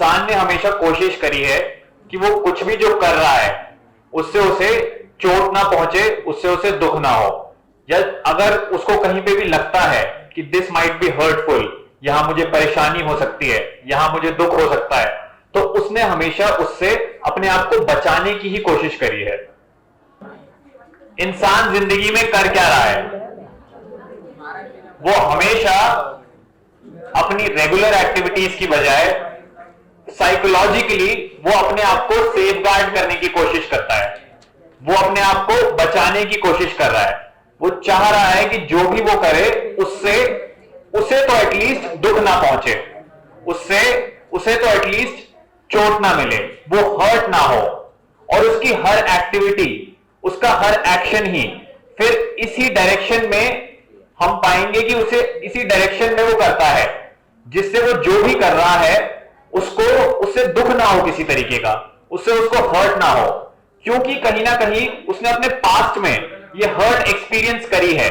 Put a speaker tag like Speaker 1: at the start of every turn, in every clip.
Speaker 1: इंसान ने हमेशा कोशिश करी है कि वो कुछ भी जो कर रहा है उससे उसे चोट ना पहुंचे, उससे उसे दुख ना हो, या अगर उसको कहीं पे भी लगता है कि दिस माइट बी हर्टफुल, यहां मुझे परेशानी हो सकती है, यहां मुझे दुख हो सकता है, तो उसने हमेशा उससे अपने आप को बचाने की ही कोशिश करी है। इंसान जिंदगी में कर क्या रहा है? वो हमेशा अपनी रेगुलर एक्टिविटीज की बजाय साइकोलॉजिकली वो अपने आप को सेफ गार्ड करने की कोशिश करता है, वो अपने आप को बचाने की कोशिश कर रहा है। वो चाह रहा है कि जो भी वो करे उससे उसे तो एटलीस्ट दुख ना पहुंचे, उससे उसे तो एटलीस्ट चोट ना मिले, वो हर्ट ना हो, और उसकी हर एक्टिविटी, उसका हर एक्शन ही फिर इसी डायरेक्शन में हम पाएंगे कि उसे इसी डायरेक्शन में वो करता है, जिससे वो जो भी कर रहा है उसको उससे दुख ना हो किसी तरीके का, उससे उसको हर्ट ना हो, क्योंकि कहीं ना कहीं उसने अपने पास्ट में ये हर्ट एक्सपीरियंस करी है।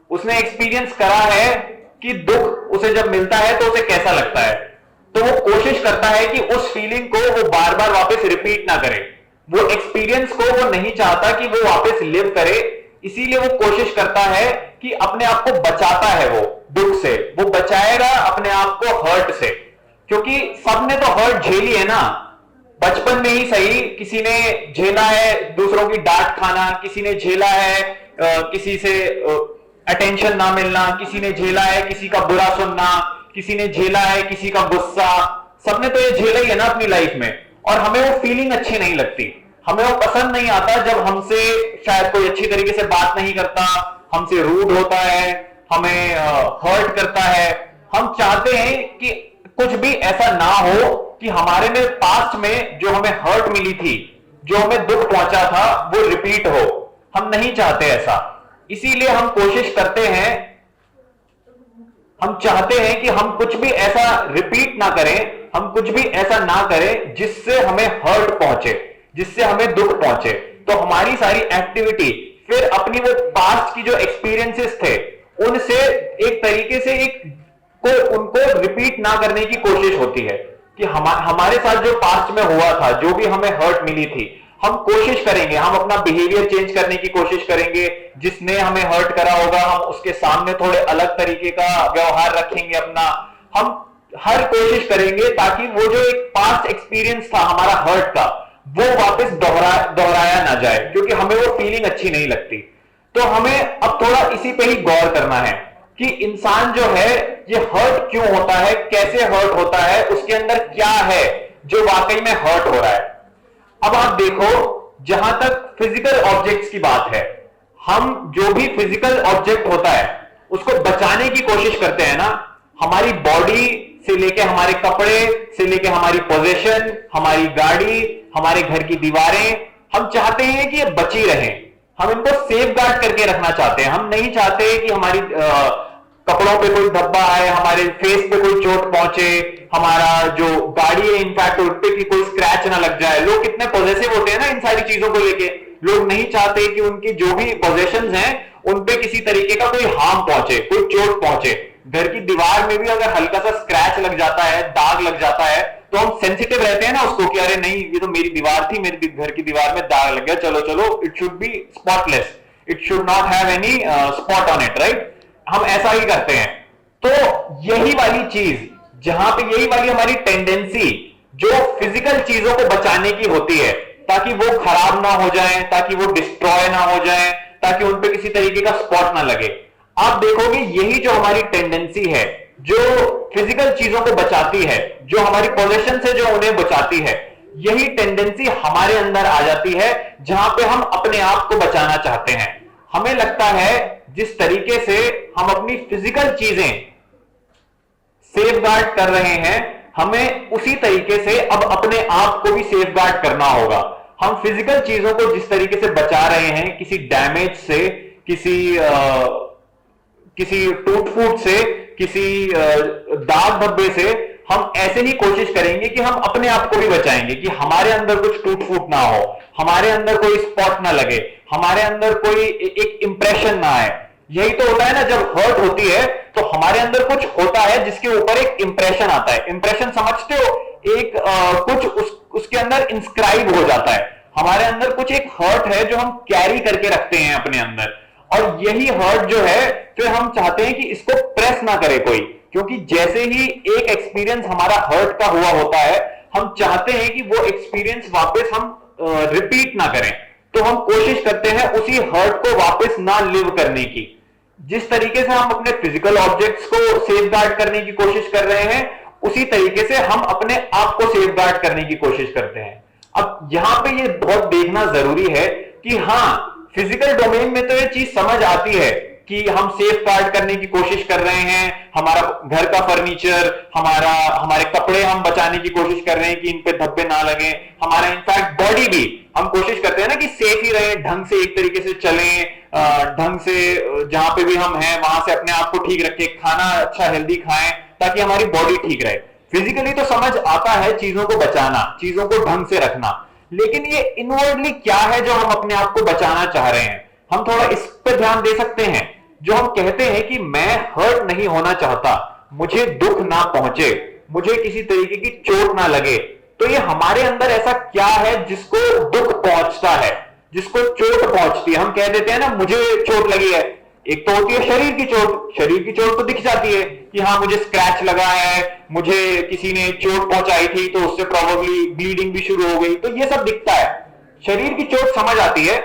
Speaker 1: उसने एक्सपीरियंस करा है कि दुख उसे जब मिलता है तो उसे कैसा लगता है, तो वो कोशिश करता है कि उस फीलिंग को वो बार बार वापस रिपीट ना करे, वो एक्सपीरियंस को वो नहीं चाहता कि वो वापस लिव करे, इसीलिए वो कोशिश करता है कि अपने आप को बचाता है, वो दुख से वो बचाएगा अपने आप को हर्ट से, क्योंकि सबने तो हर्ट झेली है ना, बचपन में ही सही किसी ने झेला है दूसरों की डांट खाना, किसी ने झेला है किसी से अटेंशन ना मिलना, किसी ने झेला है किसी का बुरा सुनना, किसी ने झेला है किसी का गुस्सा, सबने तो ये झेला ही है ना अपनी लाइफ में, और हमें वो फीलिंग अच्छी नहीं लगती, हमें वो पसंद नहीं आता जब हमसे शायद कोई अच्छी तरीके से बात नहीं करता, हमसे रूड होता है, हमें हर्ट करता है। हम चाहते हैं कि कुछ भी ऐसा ना हो कि हमारे में पास्ट में जो हमें हर्ट मिली थी, जो हमें दुख पहुंचा था, वो रिपीट हो, हम नहीं चाहते ऐसा। इसीलिए हम कोशिश करते हैं, हम चाहते हैं कि हम कुछ भी ऐसा रिपीट ना करें, हम कुछ भी ऐसा ना करें जिससे हमें हर्ट पहुंचे, जिससे हमें दुख पहुंचे। तो हमारी सारी एक्टिविटी फिर अपनी वो पास्ट की जो एक्सपीरियंसेस थे उनसे एक तरीके से उनको रिपीट ना करने की कोशिश होती है कि हमारे साथ जो पास्ट में हुआ था, जो भी हमें हर्ट मिली थी, हम कोशिश करेंगे, हम अपना बिहेवियर चेंज करने की कोशिश करेंगे, जिसने हमें हर्ट करा होगा हम उसके सामने थोड़े अलग तरीके का व्यवहार रखेंगे अपना, हम हर कोशिश करेंगे ताकि वो जो एक पास्ट एक्सपीरियंस था हमारा हर्ट का, वो वापस दोहराया ना जाए, क्योंकि हमें वो फीलिंग अच्छी नहीं लगती। तो हमें अब थोड़ा इसी पे ही गौर करना है कि इंसान जो है ये हर्ट क्यों होता है, कैसे हर्ट होता है, उसके अंदर क्या है जो वाकई में हर्ट हो रहा है। अब आप देखो, जहां तक फिजिकल ऑब्जेक्ट्स की बात है, हम जो भी फिजिकल ऑब्जेक्ट होता है उसको बचाने की कोशिश करते हैं ना, हमारी बॉडी से लेके हमारे कपड़े से लेके हमारी पोजीशन, हमारी गाड़ी, हमारे घर की दीवारें, हम चाहते हैं कि ये बची रहें, हम इनको सेफ गार्ड करके रखना चाहते हैं। हम नहीं चाहते कि हमारी कपड़ों पे कोई धब्बा आए, हमारे फेस पे कोई चोट पहुंचे, हमारा जो गाड़ी है इनफैक्ट उस पे की कोई स्क्रैच ना लग जाए। लोग कितने पॉजिटिव होते हैं ना इन सारी चीजों को लेके, लोग नहीं चाहते कि उनकी जो भी पोजेशंस हैं उन पे किसी तरीके का कोई हार्म पहुंचे, कोई चोट पहुंचे। घर की दीवार में भी अगर हल्का सा स्क्रैच लग जाता है, दाग लग जाता है, तो हम सेंसिटिव रहते हैं ना उसको कि अरे नहीं, ये तो मेरी दीवार थी, मेरे घर की दीवार में दाग लग गया, चलो चलो, it should be spotless, it should not have any spot on it, right. हम ऐसा ही करते हैं। तो यही वाली चीज, जहां पे यही वाली हमारी टेंडेंसी जो फिजिकल चीजों को बचाने की होती है ताकि वो खराब ना हो जाए, ताकि वो डिस्ट्रॉय ना हो जाए, ताकि उन पे किसी तरीके का स्पॉट ना लगे, आप देखोगे यही जो हमारी टेंडेंसी है जो फिजिकल चीजों को बचाती है, जो हमारी पोजीशन से जो उन्हें बचाती है, यही टेंडेंसी हमारे अंदर आ जाती है जहां पे हम अपने आप को बचाना चाहते हैं। हमें लगता है जिस तरीके से हम अपनी फिजिकल चीजें सेफ गार्ड कर रहे हैं, हमें उसी तरीके से अब अपने आप को भी सेफ गार्ड करना होगा। हम फिजिकल चीजों को जिस तरीके से बचा रहे हैं किसी डैमेज से, किसी टूट फूट से, किसी दाग धब्बे से, हम ऐसे ही कोशिश करेंगे कि हम अपने आप को भी बचाएंगे कि हमारे अंदर कुछ टूट फूट ना हो, हमारे अंदर कोई स्पॉट ना लगे, हमारे अंदर कोई एक इंप्रेशन ना आए। यही तो होता है ना, जब हर्ट होती है तो हमारे अंदर कुछ होता है जिसके ऊपर एक इंप्रेशन आता है। इंप्रेशन समझते हो? एक कुछ उसके अंदर इंस्क्राइब हो जाता है। हमारे अंदर कुछ एक हर्ट है जो हम कैरी करके रखते हैं अपने अंदर, और यही हर्ट जो है फिर हम चाहते हैं कि इसको प्रेस ना करे कोई, क्योंकि जैसे ही एक एक्सपीरियंस हमारा हर्ट का हुआ होता है, हम चाहते हैं कि वो एक्सपीरियंस वापस हम रिपीट ना करें, तो हम कोशिश करते हैं उसी हर्ट को वापस ना लिव करने की। जिस तरीके से हम अपने फिजिकल ऑब्जेक्ट्स को सेफगार्ड करने की कोशिश कर रहे हैं, उसी तरीके से हम अपने आप को सेफगार्ड करने की कोशिश करते हैं। अब यहां पे ये बहुत देखना जरूरी है कि हाँ, फिजिकल डोमेन में तो ये चीज समझ आती है कि हम सेफ गार्ड करने की कोशिश कर रहे हैं, हमारा घर का फर्नीचर, हमारे कपड़े हम बचाने की कोशिश कर रहे हैं कि इन पे धब्बे ना लगे, हमारा इनफैक्ट बॉडी भी हम कोशिश करते हैं ना कि सेफ ही रहे, ढंग से एक तरीके से चलें, ढंग से जहां पे भी हम हैं वहां से अपने आप को ठीक रखें, खाना अच्छा हेल्दी खाएं ताकि हमारी बॉडी ठीक रहे। फिजिकली तो समझ आता है चीजों को बचाना, चीजों को ढंग से रखना, लेकिन ये इनवर्डली क्या है जो हम अपने आप को बचाना चाह रहे हैं, हम थोड़ा इस पर ध्यान दे सकते हैं। जो हम कहते हैं कि मैं हर्ट नहीं होना चाहता, मुझे दुख ना पहुंचे, मुझे किसी तरीके की चोट ना लगे, तो ये हमारे अंदर ऐसा क्या है जिसको दुख पहुंचता है, जिसको चोट पहुंचती है। हम कह देते हैं ना मुझे चोट लगी है, एक तो होती है शरीर की चोट, शरीर की चोट तो दिख जाती है कि हाँ मुझे स्क्रैच लगा है, मुझे किसी ने चोट पहुंचाई थी तो उससे प्रॉब्ली ब्लीडिंग भी शुरू हो गई, तो ये सब दिखता है, शरीर की चोट समझ आती है।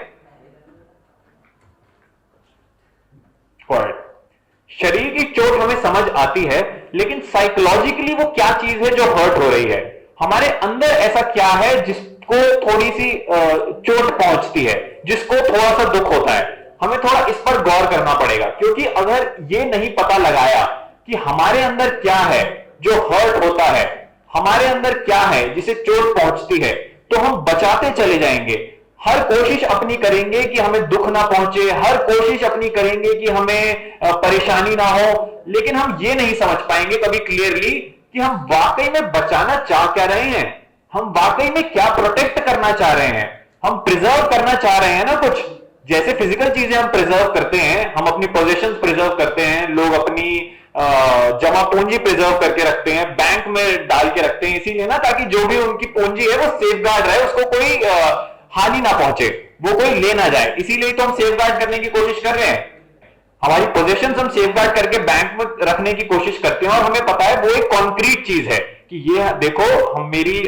Speaker 1: शरीर की चोट हमें समझ आती है, लेकिन साइकोलॉजिकली वो क्या चीज है जो हर्ट हो रही है, हमारे अंदर ऐसा क्या है जिसको थोड़ी सी चोट पहुंचती है, जिसको थोड़ा सा दुख होता है। हमें थोड़ा इस पर गौर करना पड़ेगा, क्योंकि अगर ये नहीं पता लगाया कि हमारे अंदर क्या है जो हर्ट होता है, हमारे अंदर क्या है जिसे चोट पहुंचती है, तो हम बचाते चले जाएंगे, हर कोशिश अपनी करेंगे कि हमें दुख ना पहुंचे, हर कोशिश अपनी करेंगे कि हमें परेशानी ना हो, लेकिन हम ये नहीं समझ पाएंगे कभी क्लियरली कि हम वाकई में बचाना चाह क्या रहे हैं, हम वाकई में क्या प्रोटेक्ट करना चाह रहे हैं, हम प्रिजर्व करना चाह रहे हैं ना कुछ। जैसे फिजिकल चीजें हम प्रिजर्व करते हैं, हम अपनी पोजीशंस प्रिजर्व करते हैं, लोग अपनी जमा पूंजी प्रिजर्व करके रखते हैं, बैंक में डाल के रखते हैं, इसीलिए ना ताकि जो भी उनकी पूंजी है वो सेफगार्ड रहे, उसको कोई हानि ना पहुंचे, वो कोई ले ना जाए, इसीलिए तो हम सेफगार्ड करने की कोशिश कर रहे हैं। हमारी पोजीशंस हम सेफगार्ड करके बैंक में रखने की कोशिश करते हैं, और हमें पता है वो एक कॉन्क्रीट चीज है कि ये देखो हम मेरी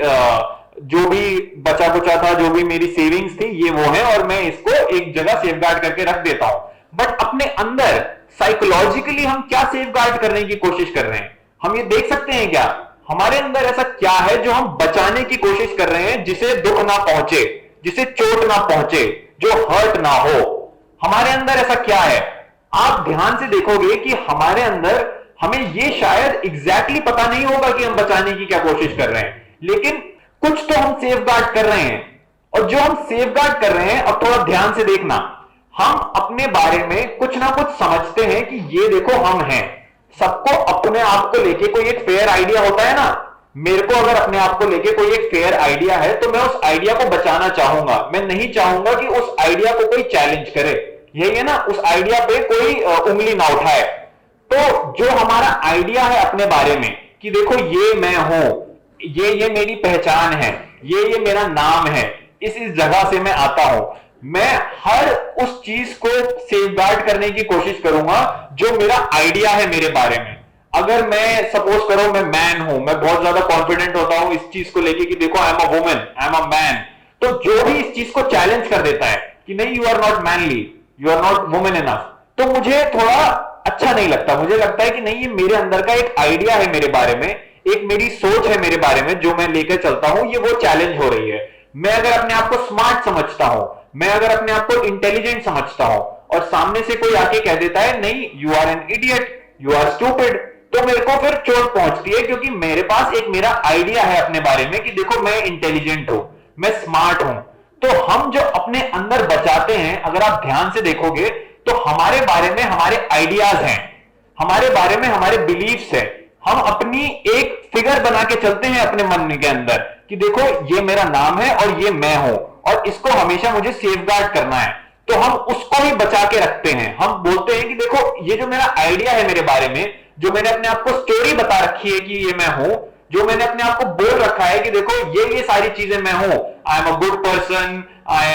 Speaker 1: जो भी बचा कुचा था, जो भी मेरी सेविंग्स थी, ये वो है, और मैं इसको एक जगह सेफगार्ड करके रख देता हूं। बट अपने अंदर साइकोलॉजिकली हम क्या सेफगार्ड करने की कोशिश कर रहे हैं, हम ये देख सकते हैं क्या हमारे अंदर ऐसा क्या है जो हम बचाने की कोशिश कर रहे हैं, जिसे दुख ना पहुंचे, जिसे चोट ना पहुंचे, जो हर्ट ना हो, हमारे अंदर ऐसा क्या है। आप ध्यान से देखोगे कि हमारे अंदर हमें ये शायद एग्जैक्टली पता नहीं होगा कि हम बचाने की क्या कोशिश कर रहे हैं, लेकिन कुछ तो हम सेफगार्ड कर रहे हैं। और जो हम सेफगार्ड कर रहे हैं, अब थोड़ा ध्यान से देखना, हम अपने बारे में कुछ ना कुछ समझते हैं कि ये देखो हम हैं। सबको अपने आप को लेके कोई एक फेयर आइडिया होता है ना, मेरे को अगर अपने आप को लेके कोई एक फेयर आइडिया है तो मैं उस आइडिया को बचाना चाहूंगा, मैं नहीं चाहूंगा कि उस आइडिया को कोई चैलेंज करे, यही है ना, उस आइडिया पे कोई उंगली ना उठाए। तो जो हमारा आइडिया है अपने बारे में कि देखो ये मैं हूं, ये मेरी पहचान है, ये मेरा नाम है, इस जगह से मैं आता हूं, मैं हर उस चीज को सेफगार्ड करने की कोशिश करूंगा जो मेरा आइडिया है मेरे बारे में। अगर मैं सपोज करो मैं मैन हूं, मैं बहुत ज्यादा कॉन्फिडेंट होता हूं इस चीज को लेके कि देखो आई am a woman, I am a man, तो जो भी इस चीज को चैलेंज कर देता है कि नहीं you are not manly, you are not woman enough, तो मुझे थोड़ा अच्छा नहीं लगता, मुझे लगता है कि नहीं ये मेरे अंदर का एक आइडिया है मेरे बारे में, एक मेरी सोच है मेरे बारे में जो मैं लेकर चलता हूं, ये वो चैलेंज हो रही है। मैं अगर अपने आप को स्मार्ट समझता हूं, मैं अगर अपने आप को इंटेलिजेंट समझता हूं, और सामने से कोई आके कह देता है नहीं you are an idiot, you are stupid, तो मेरे को फिर चोट पहुंचती है, क्योंकि मेरे पास एक मेरा आइडिया है अपने बारे में कि देखो मैं इंटेलिजेंट हूं, मैं स्मार्ट हूं। तो हम जो अपने अंदर बचाते हैं, अगर आप ध्यान से देखोगे तो हमारे बारे में हमारे आइडियाज हैं, हमारे बारे में हमारे बिलीफ्स हैं, हम अपनी एक फिगर बना के चलते हैं अपने मन के अंदर कि देखो ये मेरा नाम है और ये मैं हूं, और इसको हमेशा मुझे सेफगार्ड करना है, तो हम उसको ही बचा के रखते हैं। हम बोलते हैं कि देखो ये जो मेरा आइडिया है मेरे बारे में, जो मैंने अपने आप को स्टोरी बता रखी है कि ये मैं हूं, जो मैंने अपने आप को बोल रखा है कि देखो ये सारी चीजें मैं हूं, आई am a good person, I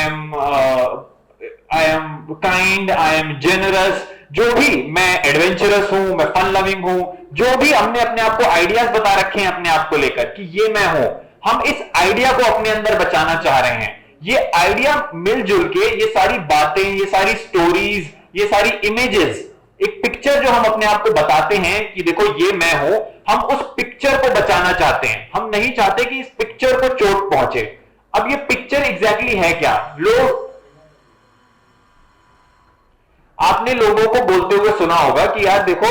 Speaker 1: am kind, I am generous, जो भी, मैं एडवेंचरस हूं, मैं फन लविंग हूं, जो भी हमने अपने आप को आइडियाज बता रखे हैं अपने आप को लेकर कि ये मैं हूं, हम इस आइडिया को अपने अंदर बचाना चाह रहे हैं। ये आइडिया मिलजुल के ये सारी बातें, ये सारी स्टोरीज, ये सारी इमेजेस, एक पिक्चर जो हम अपने आप को बताते हैं कि देखो ये मैं हूं, हम उस पिक्चर को बचाना चाहते हैं। हम नहीं चाहते कि इस पिक्चर को चोट पहुंचे। अब ये पिक्चर एग्जैक्टली है क्या? लोग, आपने लोगों को बोलते हुए सुना होगा कि यार देखो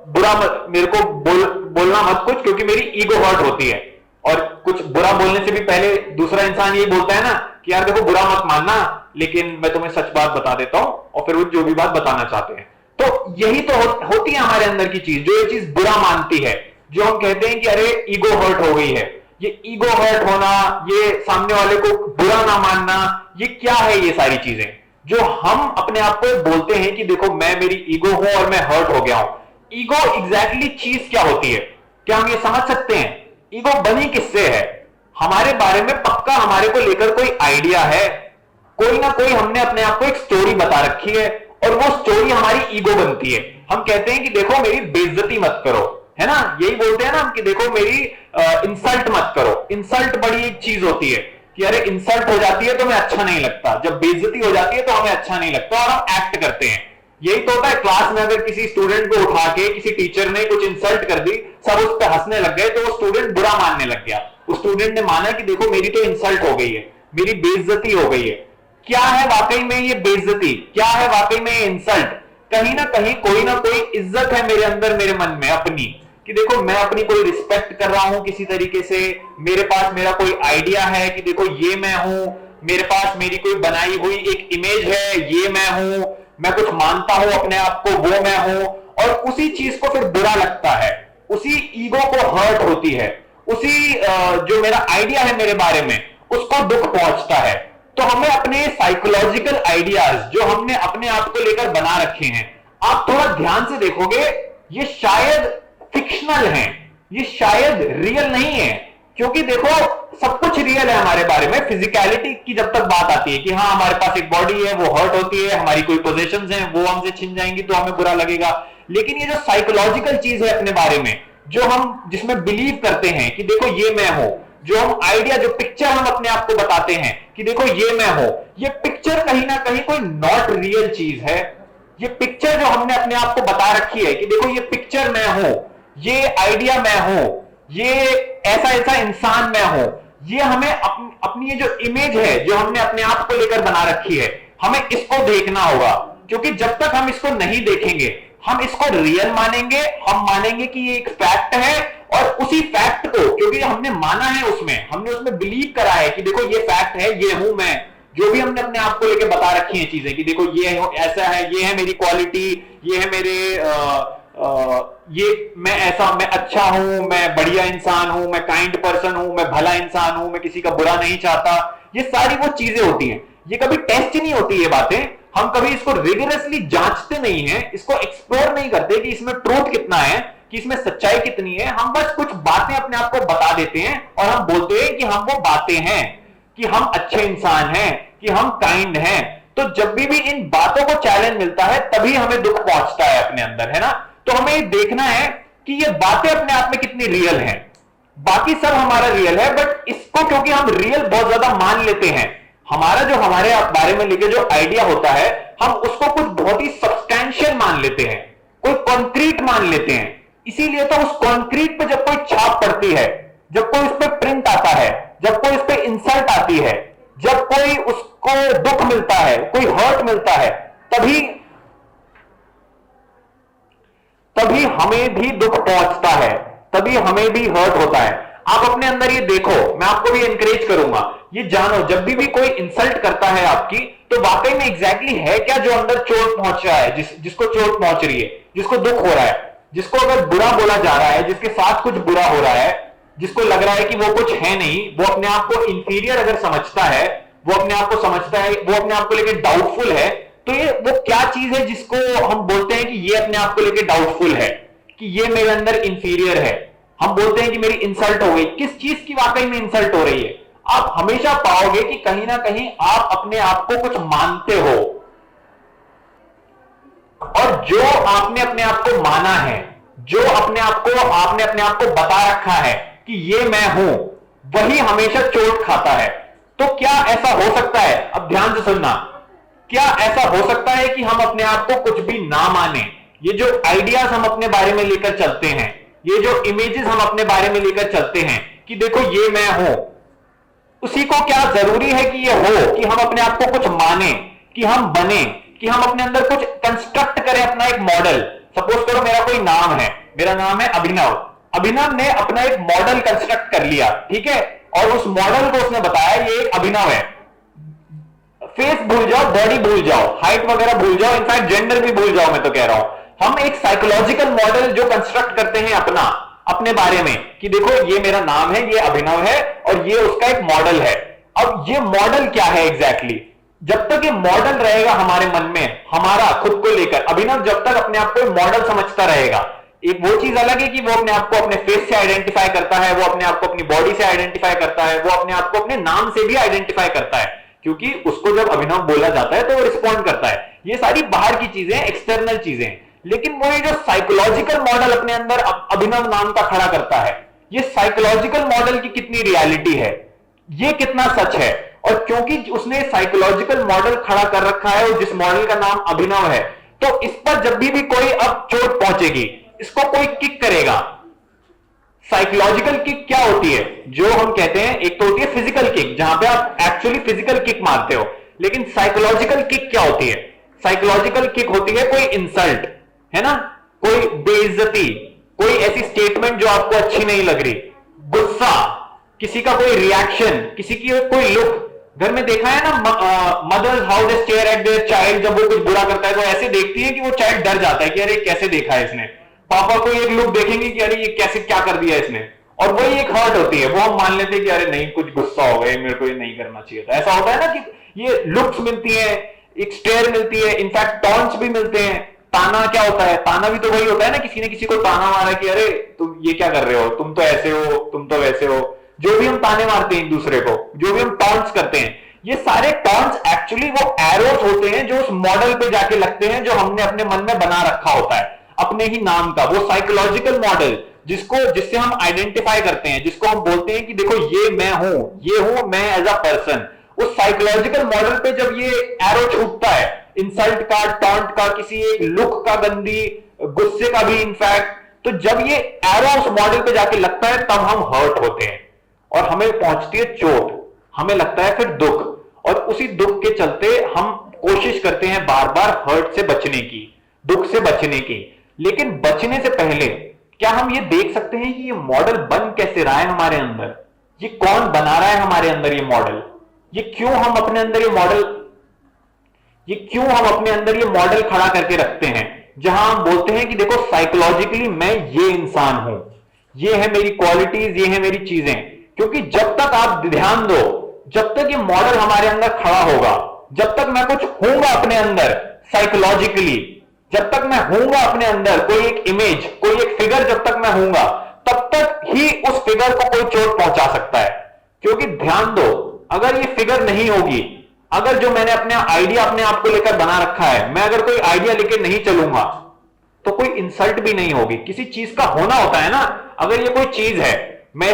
Speaker 1: बुरा मत, मेरे को बोलना मत कुछ, क्योंकि मेरी ईगो हर्ट होती है। और कुछ बुरा बोलने से भी पहले दूसरा इंसान यही बोलता है ना कि यार देखो बुरा मत मानना, लेकिन मैं तुम्हें सच बात बता देता हूं, और फिर वो जो भी बात बताना चाहते हैं। तो यही तो होती है हमारे अंदर की चीज, जो ये चीज बुरा मानती है, जो हम कहते हैं कि अरे ईगो हर्ट हो गई है। ये ईगो हर्ट होना, ये सामने वाले को बुरा ना मानना, ये क्या है? ये सारी चीजें जो हम अपने आप को बोलते हैं कि देखो मैं, मेरी ईगो हूं और मैं हर्ट हो गया हूं। ईगो एग्जैक्टली चीज क्या होती है? क्या हम ये समझ सकते हैं? ईगो बनी किससे है? हमारे बारे में पक्का हमारे को लेकर कोई आइडिया है, कोई ना कोई हमने अपने आप को एक स्टोरी बता रखी है, और वो स्टोरी हमारी ईगो बनती है। हम कहते हैं कि देखो मेरी बेइज्जती मत करो, है ना? यही बोलते हैं ना कि देखो मेरी इंसल्ट मत करो। इंसल्ट बड़ी एक चीज होती है कि अरे इंसल्ट हो जाती है तो हमें अच्छा नहीं लगता, जब बेइज्जती हो जाती है तो हमें अच्छा नहीं लगता, और हम एक्ट करते हैं। यही तो होता है क्लास में, अगर किसी स्टूडेंट को उठा के किसी टीचर ने कुछ इंसल्ट कर दी, सब उस पर हंसने लग गए, तो वो स्टूडेंट बुरा मानने लग गया। उस स्टूडेंट ने माना कि देखो मेरी तो इंसल्ट हो गई है, मेरी बेइज्जती हो गई है। क्या है वाकई में ये बेइज्जती? क्या है वाकई में ये इंसल्ट? कहीं ना कहीं कोई ना कोई इज्जत है मेरे अंदर, मेरे मन में अपनी, कि देखो मैं अपनी कोई रिस्पेक्ट कर रहा हूं किसी तरीके से, मेरे पास मेरा कोई आइडिया है कि देखो ये मैं हूं, मेरे पास मेरी कोई बनाई हुई एक इमेज है, ये मैं हूं, मैं कुछ मानता हूं अपने आप को, वो मैं हूं। और उसी चीज को फिर बुरा लगता है, उसी ईगो को हर्ट होती है, उसी जो मेरा आइडिया है मेरे बारे में उसको दुख पहुंचता है। तो हमें अपने साइकोलॉजिकल आइडियाज जो हमने अपने आप को लेकर बना रखे हैं, आप थोड़ा ध्यान से देखोगे, ये शायद फिक्शनल हैं, ये शायद रियल नहीं है। क्योंकि देखो सब कुछ रियल है हमारे बारे में। फिजिकलिटी की जब तक बात आती है कि हाँ हमारे पास एक बॉडी है, वो हर्ट होती है, हमारी कोई पोजीशंस हैं वो हमसे छिन जाएंगी तो हमें बुरा लगेगा। लेकिन ये जो साइकोलॉजिकल चीज है अपने बारे में, जो हम जिसमें बिलीव करते हैं कि देखो ये मैं हूं, जो हम आइडिया, जो पिक्चर हम अपने आप को बताते हैं कि देखो ये मैं हूं, ये पिक्चर कहीं ना कहीं कोई नॉट रियल चीज है। ये पिक्चर जो हमने अपने आप को बता रखी है कि देखो ये पिक्चर मैं हूं, ये आइडिया मैं हूं, ये ऐसा ऐसा इंसान मैं हूं, ये हमें अपनी ये जो इमेज है जो हमने अपने आप को लेकर बना रखी है, हमें इसको देखना होगा। क्योंकि जब तक हम इसको नहीं देखेंगे, हम इसको रियल मानेंगे, हम मानेंगे कि ये एक फैक्ट है, और उसी फैक्ट को क्योंकि हमने माना है, उसमें हमने उसमें बिलीव करा है कि देखो ये फैक्ट है, ये हूं मैं, जो भी हमने अपने आप को लेकर बता रखी है चीजें कि देखो ये ऐसा है, ये है मेरी क्वालिटी, ये है मेरे ये मैं ऐसा, मैं अच्छा हूं, मैं बढ़िया इंसान हूं, मैं काइंड पर्सन हूं, मैं भला इंसान हूं, मैं किसी का बुरा नहीं चाहता। ये सारी वो चीजें होती हैं, ये कभी टेस्ट नहीं होती ये बातें। हम कभी इसको रिगरसली जांचते नहीं है, इसको एक्सप्लोर नहीं करते कि इसमें ट्रूथ कितना है, कि इसमें सच्चाई कितनी है। हम बस कुछ बातें अपने आप को बता देते हैं और हम बोलते हैं कि हम वो बातें हैं, कि हम अच्छे इंसान हैं, कि हम काइंड हैं। तो जब भी इन बातों को चैलेंज मिलता है तभी हमें दुख पहुंचता है अपने अंदर, है ना? तो हमें ये देखना है कि ये बातें अपने आप में कितनी रियल हैं। बाकी सब हमारा रियल है, बट इसको क्योंकि हम रियल बहुत ज्यादा मान लेते हैं, हमारा जो हमारे बारे में लेके जो आइडिया होता है, हम उसको कुछ बहुत ही सब्सटैंशियल मान लेते हैं, कोई कॉन्क्रीट मान लेते हैं। इसीलिए तो उस कॉन्क्रीट पे जब कोई छाप पड़ती है, जब कोई उस पर प्रिंट आता है, जब कोई उस पर इंसल्ट आती है, जब कोई उसको दुख मिलता है, कोई हर्ट मिलता है, तभी हमें भी दुख पहुंचता है, तभी हमें भी हर्ट होता है। आप अपने अंदर ये देखो, मैं आपको भी एनकरेज करूंगा, ये जानो जब भी कोई इंसल्ट करता है आपकी, तो वाकई में एग्जैक्टली है क्या जो अंदर चोट पहुंच रहा है, जिसको चोट पहुंच रही है, जिसको दुख हो रहा है, जिसको अगर बुरा बोला जा रहा है, जिसके साथ कुछ बुरा हो रहा है, जिसको लग रहा है कि वो कुछ है नहीं, वो अपने आप को इंफीरियर अगर समझता है, वो अपने आप को समझता है, वो अपने आप को लेकर डाउटफुल है, तो ये वो क्या चीज है जिसको हम बोलते हैं कि ये अपने आप को लेकर डाउटफुल है, कि ये मेरे अंदर इंफीरियर है। हम बोलते हैं कि मेरी इंसल्ट हो गई। किस चीज की वाकई में इंसल्ट हो रही है? आप हमेशा पाओगे कि कहीं ना कहीं आप अपने आप को कुछ मानते हो, और जो आपने अपने आप को माना है, जो आपने अपने आप को बता रखा है कि ये मैं हूं, वही हमेशा चोट खाता है। तो क्या ऐसा हो सकता है, अब ध्यान से सुनना, क्या ऐसा हो सकता है कि हम अपने आप को कुछ भी ना माने? ये जो आइडियाज हम अपने बारे में लेकर चलते हैं, ये जो इमेजेस हम अपने बारे में लेकर चलते हैं कि देखो ये मैं हूं, उसी को क्या जरूरी है कि ये हो कि हम अपने आप को कुछ माने, कि हम बने, कि हम अपने अंदर कुछ कंस्ट्रक्ट करें अपना एक मॉडल? सपोज करो मेरा कोई नाम है, मेरा नाम है अभिनव। अभिनव ने अपना एक मॉडल कंस्ट्रक्ट कर लिया, ठीक है, और उस मॉडल को उसने बताया ये एक अभिनव है। फेस भूल जाओ, बॉडी भूल जाओ, हाइट वगैरह भूल जाओ, इनफैक्ट जेंडर भी भूल जाओ, मैं तो कह रहा हूं हम एक साइकोलॉजिकल मॉडल जो कंस्ट्रक्ट करते हैं अपने बारे में कि देखो ये मेरा नाम है, ये अभिनव है, और ये उसका एक मॉडल है। अब ये मॉडल क्या है एग्जैक्टली? जब तक ये मॉडल रहेगा हमारे मन में, हमारा खुद को लेकर, अभिनव जब तक अपने आप को मॉडल समझता रहेगा, एक वो चीज अलग है कि वो अपने आप को अपने फेस से आइडेंटिफाई करता है, वो अपने आप को अपनी बॉडी से आइडेंटिफाई करता है, वो अपने आप को अपने नाम से भी आइडेंटिफाई करता है, क्योंकि उसको जब अभिनव बोला जाता है तो वो रिस्पॉन्ड करता है। ये सारी बाहर की चीजें, एक्सटर्नल चीजें। लेकिन वो ये जो साइकोलॉजिकल मॉडल अपने अंदर अभिनव नाम का खड़ा करता है, ये साइकोलॉजिकल मॉडल की कितनी रियलिटी है, ये कितना सच है? और क्योंकि उसने साइकोलॉजिकल मॉडल खड़ा कर रखा है और जिस मॉडल का नाम अभिनव है, तो इस पर जब भी कोई अब चोट पहुंचेगी, इसको कोई किक करेगा। साइकोलॉजिकल किक क्या होती है? जो हम कहते हैं, एक तो होती है फिजिकल किक, जहां पे आप एक्चुअली फिजिकल किक मारते हो, लेकिन साइकोलॉजिकल किक क्या होती है? साइकोलॉजिकल किक होती है कोई इंसल्ट, है ना, कोई बेइज्जती, कोई ऐसी स्टेटमेंट जो आपको अच्छी नहीं लग रही, गुस्सा, किसी का कोई रिएक्शन, किसी की कोई लुक। घर में देखा है ना mothers how they stare at their child, जब वो कुछ बुरा करता है तो ऐसे देखती है कि वो चाइल्ड डर जाता है कि अरे कैसे देखा है इसने। पापा को एक लुक देखेंगे कि अरे ये कैसे क्या कर दिया इसने, और वही एक हर्ट होती है, वो हम मान लेते हैं कि अरे नहीं कुछ गुस्सा हो गया, मेरे को ये नहीं करना चाहिए था। ऐसा होता है ना कि ये लुक्स मिलती है, एक स्टेयर मिलती है, इनफैक्ट टॉन्ट्स भी मिलते हैं। ताना क्या होता है? ताना भी तो वही होता है ना, किसी ने किसी को ताना मारा कि अरे तुम ये क्या कर रहे हो, तुम तो ऐसे हो, तुम तो वैसे हो। जो भी हम ताने मारते हैं एक दूसरे को, जो भी हम टॉन्ट्स करते हैं, ये सारे टॉन्ट्स एक्चुअली वो एरोस होते हैं जो उस मॉडल पे जाके लगते हैं जो हमने अपने मन में बना रखा होता है अपने ही नाम का। वो साइकोलॉजिकल मॉडल जिससे हम आइडेंटिफाई करते हैं, जिसको हम बोलते हैं कि देखो ये मैं हूं, ये हूं मैं एज अ पर्सन। उस साइकोलॉजिकल मॉडल पे जब ये एरो छूटता है, इंसल्ट का, टॉन्ट का, किसी एक लुक का, गंदी गुस्से का भी इनफैक्ट, तो जब ये एरो उस मॉडल पे जाके लगता है तब हम हर्ट होते हैं और हमें पहुंचती है चोट, हमें लगता है फिर दुख, और उसी दुख के चलते हम कोशिश करते हैं बार बार हर्ट से बचने की, दुख से बचने की। लेकिन बचने से पहले क्या हम ये देख सकते हैं कि ये मॉडल बन कैसे रहा है हमारे अंदर? ये कौन बना रहा है हमारे अंदर ये मॉडल? ये क्यों हम अपने अंदर ये मॉडल खड़ा करके रखते हैं, जहां हम बोलते हैं कि देखो साइकोलॉजिकली मैं ये इंसान हूं, ये है मेरी क्वालिटीज, ये है मेरी चीजें। क्योंकि जब तक आप ध्यान दो, जब तक ये मॉडल हमारे अंदर खड़ा होगा, जब तक मैं कुछ हूंगा अपने अंदर साइकोलॉजिकली, जब तक मैं हूंगा अपने अंदर कोई एक इमेज, कोई एक फिगर, जब तक मैं हूंगा तब तक ही उस फिगर को कोई चोट पहुंचा सकता है। क्योंकि ध्यान दो, अगर ये फिगर नहीं होगी, अगर जो मैंने अपने आइडिया अपने आप को लेकर बना रखा है, मैं अगर कोई आइडिया लेकर नहीं चलूंगा तो कोई इंसल्ट भी नहीं होगी। किसी चीज का होना होता है ना, अगर ये कोई चीज है, मैं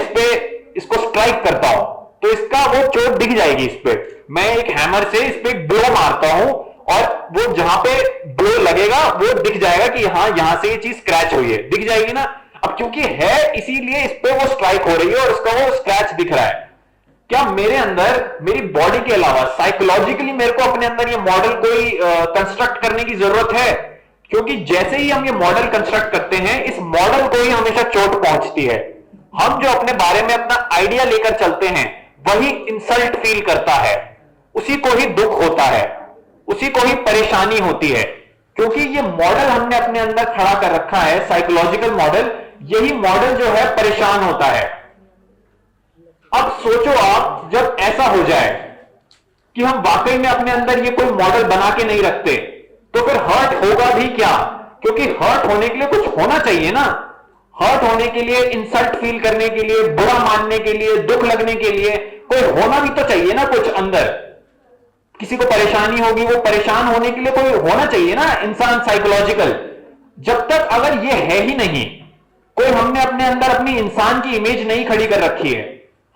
Speaker 1: इसको स्ट्राइक करता हूं तो इसका वो चोट दिख जाएगी इस पे। मैं एक हैमर से इस पे ब्लो मारता हूं और वो जहां पे ब्लो लगेगा वो दिख जाएगा कि हाँ यहां से ये चीज स्क्रैच हुई है, दिख जाएगी ना। अब क्योंकि है इसीलिए इस पे वो स्ट्राइक हो रही है और उसका वो स्क्रैच दिख रहा है। क्या मेरे अंदर, मेरी बॉडी के अलावा साइकोलॉजिकली मेरे को अपने अंदर ये मॉडल कोई कंस्ट्रक्ट करने की जरूरत है? क्योंकि जैसे ही हम ये मॉडल कंस्ट्रक्ट करते हैं, इस मॉडल को ही हमेशा चोट पहुंचती है। हम जो अपने बारे में अपना आइडिया लेकर चलते हैं वही इंसल्ट फील करता है, उसी को ही दुख होता है, उसी को ही परेशानी होती है। क्योंकि ये मॉडल हमने अपने अंदर खड़ा कर रखा है, साइकोलॉजिकल मॉडल, यही मॉडल जो है परेशान होता है। अब सोचो आप, जब ऐसा हो जाए कि हम वाकई में अपने अंदर ये कोई मॉडल बना के नहीं रखते, तो फिर हर्ट होगा भी क्या? क्योंकि हर्ट होने के लिए कुछ होना चाहिए ना। हर्ट होने के लिए, इंसल्ट फील करने के लिए, बुरा मानने के लिए, दुख लगने के लिए कोई होना भी तो चाहिए ना कुछ अंदर। किसी को परेशानी होगी, वो परेशान होने के लिए कोई होना चाहिए ना इंसान साइकोलॉजिकल। जब तक अगर ये है ही नहीं, कोई हमने अपने अंदर अपनी इंसान की इमेज नहीं खड़ी कर रखी है,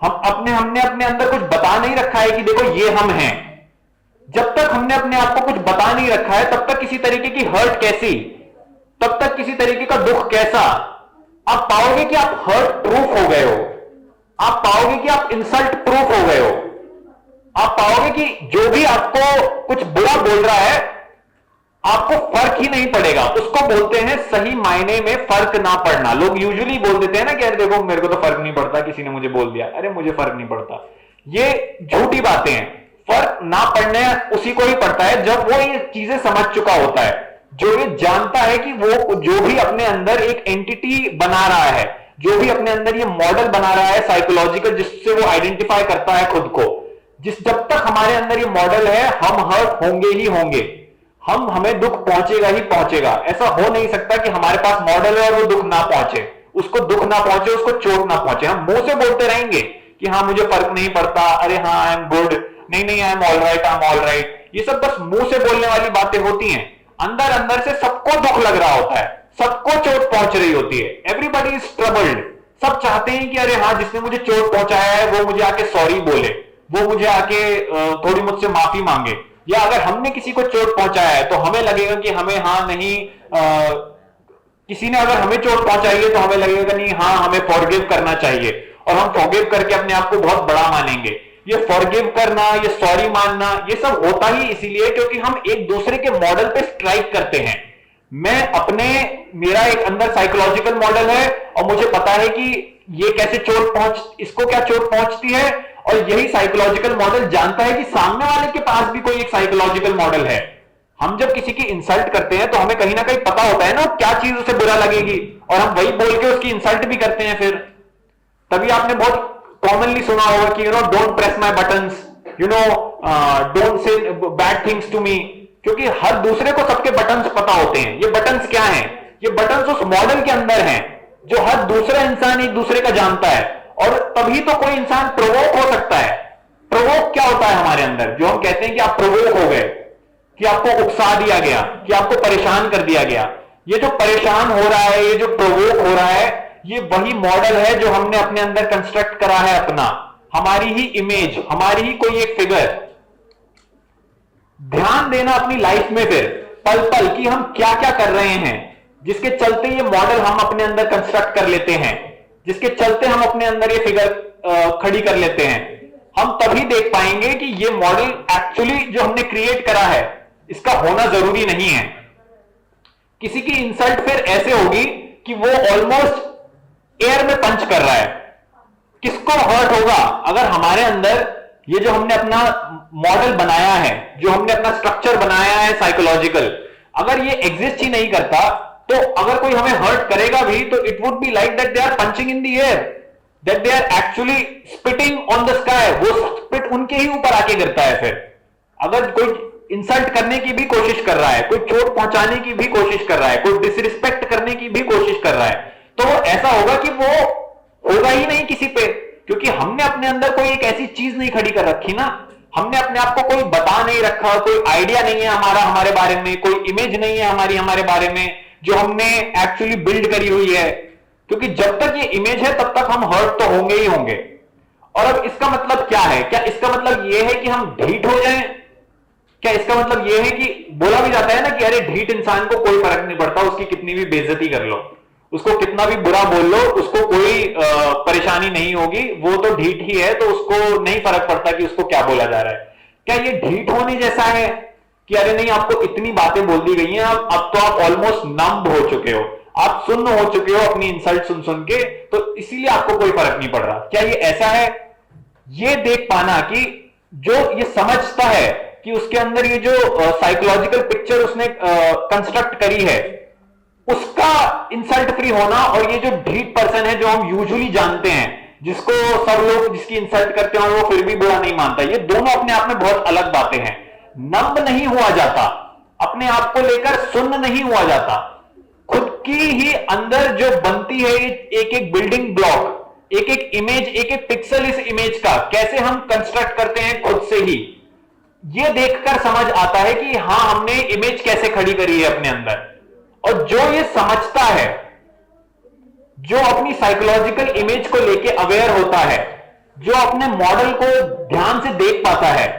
Speaker 1: हमने अपने अंदर कुछ बता नहीं रखा है कि देखो ये हम हैं, जब तक हमने अपने आप को कुछ बता नहीं रखा है तब तक किसी तरीके की हर्ट कैसी, तब तक किसी तरीके का दुख कैसा। आप पाओगे कि आप हर्ट प्रूफ हो गए हो, आप पाओगे कि आप इंसल्ट प्रूफ हो गए हो, आप पाओगे कि जो भी आपको कुछ बुरा बोल रहा है आपको फर्क ही नहीं पड़ेगा। उसको बोलते हैं सही मायने में फर्क ना पड़ना। लोग यूजुअली बोल देते हैं ना कि अरे देखो मेरे को तो फर्क नहीं पड़ता, किसी ने मुझे बोल दिया, अरे मुझे फर्क नहीं पड़ता। ये झूठी बातें हैं। फर्क ना पड़ने उसी को ही पड़ता है जब वो ये चीजें समझ चुका होता है, जो ये जानता है कि वो जो भी अपने अंदर एक एंटिटी बना रहा है, जो भी अपने अंदर ये मॉडल बना रहा है साइकोलॉजिकल, जिससे वो आइडेंटिफाई करता है खुद को, जब तक हमारे अंदर ये मॉडल है हम हर्ट होंगे ही होंगे, हमें दुख पहुंचेगा ही पहुंचेगा। ऐसा हो नहीं सकता कि हमारे पास मॉडल है और वो दुख ना पहुंचे, उसको दुख ना पहुंचे, उसको चोट ना पहुंचे। हम मुंह से बोलते रहेंगे कि हाँ मुझे फर्क नहीं पड़ता, अरे हाँ आई एम गुड, नहीं I am all right, I am all right. ये सब बस मुंह से बोलने वाली बातें होती हैं। अंदर अंदर से सबको दुख लग रहा होता है, सबको चोट पहुंच रही होती है। Everybody is troubled. सब चाहते हैं कि अरे हाँ जिसने मुझे चोट पहुंचाया है वो मुझे आके सॉरी बोले, वो मुझे आके थोड़ी मुझसे माफी मांगे। या अगर हमने किसी को चोट पहुंचाया है तो हमें लगेगा कि हमें हाँ नहीं, किसी ने अगर हमें चोट पहुंचाई है तो हमें लगेगा नहीं हाँ हमें फॉरगिव करना चाहिए, और हम फॉरगिव करके अपने आप को बहुत बड़ा मानेंगे। ये फॉरगिव करना, ये सॉरी मानना, ये सब होता ही इसीलिए क्योंकि हम एक दूसरे के मॉडल पे स्ट्राइक करते हैं। मेरा एक अंदर साइकोलॉजिकल मॉडल है और मुझे पता है कि ये कैसे इसको क्या चोट पहुंचती है, और यही साइकोलॉजिकल मॉडल जानता है कि सामने वाले के पास भी कोई एक साइकोलॉजिकल मॉडल है। हम जब किसी की इंसल्ट करते हैं तो हमें कहीं ना कहीं पता होता है ना क्या चीज उसे बुरा लगेगी, और हम वही बोल के उसकी इंसल्ट भी करते हैं। फिर तभी आपने बहुत कॉमनली सुना होगा कि don't press my buttons, don't say bad things to me, क्योंकि हर दूसरे को सबके बटन्स पता होते हैं। ये बटन्स क्या हैं? ये बटन्स उस मॉडल के अंदर हैं जो हर दूसरा इंसान एक दूसरे का जानता है, और तभी तो कोई इंसान प्रोवोक हो सकता है। प्रोवोक क्या होता है हमारे अंदर? जो हम कहते हैं कि आप प्रोवोक हो गए, कि आपको उकसा दिया गया, कि आपको परेशान कर दिया गया। ये जो परेशान हो रहा है, ये जो प्रोवोक हो रहा है, ये वही मॉडल है जो हमने अपने अंदर कंस्ट्रक्ट करा है अपना, हमारी ही इमेज, हमारी ही कोई एक फिगर। ध्यान देना अपनी लाइफ में फिर पल पल कि हम क्या क्या कर रहे हैं, जिसके चलते ये मॉडल हम अपने अंदर कंस्ट्रक्ट कर लेते हैं, जिसके चलते हम अपने अंदर ये फिगर खड़ी कर लेते हैं। हम तभी देख पाएंगे कि ये मॉडल एक्चुअली जो हमने क्रिएट करा है इसका होना जरूरी नहीं है। किसी की इंसल्ट फिर ऐसे होगी कि वो ऑलमोस्ट एयर में पंच कर रहा है। किसको हर्ट होगा? अगर हमारे अंदर ये जो हमने अपना मॉडल बनाया है, जो हमने अपना स्ट्रक्चर बनाया है साइकोलॉजिकल, अगर ये एग्जिस्ट ही नहीं करता तो अगर कोई हमें हर्ट करेगा भी तो it would be like that they are punching in the air, that they are actually spitting on the sky. वो स्पिट उनके ही ऊपर आके गिरता है। फिर अगर कोई इंसल्ट करने की भी कोशिश कर रहा है, कोई चोट पहुंचाने की भी कोशिश कर रहा है, कोई डिसरिस्पेक्ट करने की भी कोशिश कर रहा है, तो वो ऐसा होगा कि वो होगा ही नहीं किसी पे, क्योंकि हमने अपने अंदर कोई एक ऐसी चीज नहीं खड़ी कर रखी ना। हमने अपने आप को कोई बता नहीं रखा, कोई आइडिया नहीं है हमारे बारे में, कोई इमेज नहीं है हमारे बारे में जो हमने एक्चुअली बिल्ड करी हुई है। क्योंकि जब तक ये इमेज है तब तक हम हर्ट तो होंगे ही होंगे। और अब इसका मतलब क्या है? क्या इसका मतलब यह है कि हम ढीठ हो जाएं? क्या इसका मतलब यह है कि बोला भी जाता है ना कि अरे ढीठ इंसान को कोई फर्क नहीं पड़ता, उसकी कितनी भी बेइज्जती कर लो, उसको कितना भी बुरा बोल लो, उसको कोई परेशानी नहीं होगी, वो तो ढीठ ही है, तो उसको नहीं फर्क पड़ता कि उसको क्या बोला जा रहा है। क्या ये ढीठ होने जैसा है कि अरे नहीं आपको इतनी बातें बोल दी गई हैं, अब तो आप ऑलमोस्ट नम्ब हो चुके हो, आप सुन्न हो चुके हो अपनी इंसल्ट सुन सुन के, तो इसीलिए आपको कोई फर्क नहीं पड़ रहा? क्या ये ऐसा है? ये देख पाना कि जो ये समझता है कि उसके अंदर ये जो साइकोलॉजिकल पिक्चर उसने कंस्ट्रक्ट करी है, उसका इंसल्ट फ्री होना, और ये जो ढीठ पर्सन है जो हम यूजुअली जानते हैं, जिसको सब लोग जिसकी इंसल्ट करते हैं और वो फिर भी बुरा नहीं मानता, ये दोनों अपने आप में बहुत अलग बातें हैं। नम्ब नहीं हुआ जाता, अपने आप को लेकर सुन्न नहीं हुआ जाता, खुद उसकी ही अंदर जो बनती है एक एक बिल्डिंग ब्लॉक, एक एक इमेज, एक एक पिक्सल इस इमेज का कैसे हम कंस्ट्रक्ट करते हैं खुद से ही, ये देखकर समझ आता है कि हां हमने इमेज कैसे खड़ी करी है अपने अंदर। और जो ये समझता है, जो अपनी साइकोलॉजिकल इमेज को लेके अवेयर होता है, जो अपने मॉडल को ध्यान से देख पाता है,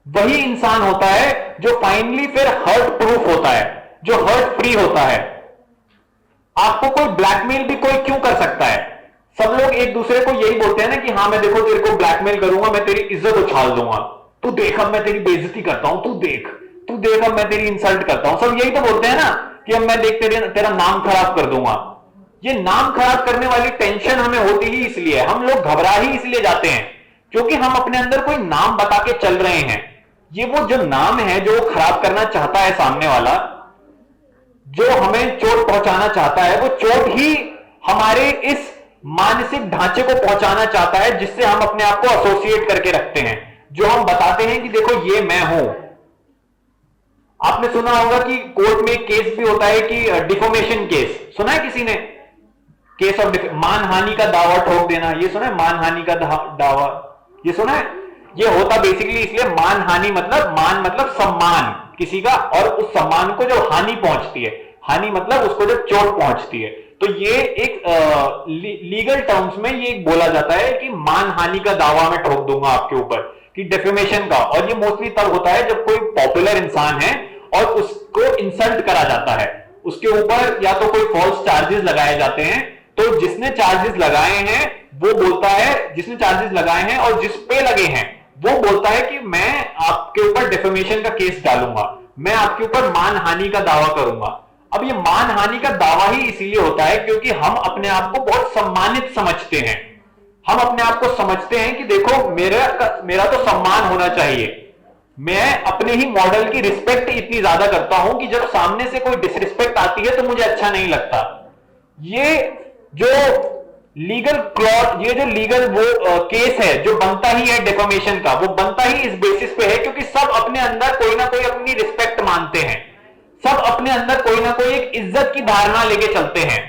Speaker 1: वही इंसान होता है जो फाइनली फिर हर्ट प्रूफ होता है, जो हर्ट फ्री होता है। आपको कोई ब्लैकमेल भी कोई क्यों कर सकता है? सब लोग एक दूसरे को यही बोलते हैं ना कि हाँ मैं देखो तेरे को ब्लैकमेल करूंगा, मैं तेरी इज्जत उछाल दूंगा, तू देख अब मैं तेरी बेइज्जती करता हूं, तू देख अब मैं तेरी इंसल्ट करता हूं। सब यही तो बोलते हैं ना कि अब मैं देख तेरा नाम खराब कर दूंगा। ये नाम खराब करने वाली टेंशन हमें होती ही इसलिए, हम लोग घबरा ही इसलिए जाते हैं क्योंकि हम अपने अंदर कोई नाम बता के चल रहे हैं। ये वो जो नाम है जो वो खराब करना चाहता है सामने वाला, जो हमें चोट पहुंचाना चाहता है, वो चोट ही हमारे इस मानसिक ढांचे को पहुंचाना चाहता है जिससे हम अपने आप को एसोसिएट करके रखते हैं, जो हम बताते हैं कि देखो ये मैं हूं। आपने सुना होगा कि कोर्ट में एक केस भी होता है कि डिफॉर्मेशन केस, सुना है किसी ने? केस ऑफ मानहानि का दावा ठोक देना, ये सुना है? मानहानि का दावा, ये सुना है? ये होता बेसिकली इसलिए, मानहानि मतलब, मान मतलब सम्मान किसी का, और उस सम्मान को जो हानि पहुंचती है, हानि मतलब उसको जब चोट पहुंचती है, तो ये एक लीगल टर्म्स में ये बोला जाता है कि मानहानि का दावा मैं ठोक दूंगा आपके ऊपर, कि डेफेमेशन का। और ये मोस्टली तब होता है जब कोई पॉपुलर इंसान है और उसको इंसल्ट करा जाता है, उसके ऊपर या तो कोई फॉल्स चार्जेस लगाए जाते हैं, तो जिसने चार्जेस लगाए हैं वो बोलता है, जिसने चार्जेस लगाए हैं और जिस पे लगे हैं वो बोलता है कि मैं आपके ऊपर डेफेमेशन का केस डालूंगा, मैं आपके ऊपर मानहानि का दावा करूंगा। अब ये मानहानि का दावा ही इसीलिए होता है क्योंकि हम अपने आप को बहुत सम्मानित समझते हैं। हम अपने आप को समझते हैं कि देखो मेरा तो सम्मान होना चाहिए। मैं अपने ही मॉडल की रिस्पेक्ट इतनी ज्यादा करता हूं कि जब सामने से कोई डिसरिस्पेक्ट आती है तो मुझे अच्छा नहीं लगता। ये जो लीगल क्लॉज, ये जो लीगल वो केस है जो बनता ही है डेफेमेशन का, वो बनता ही इस बेसिस पे है क्योंकि सब अपने अंदर कोई ना कोई अपनी रिस्पेक्ट मानते हैं, सब अपने अंदर कोई ना कोई एक इज्जत की धारणा लेके चलते हैं,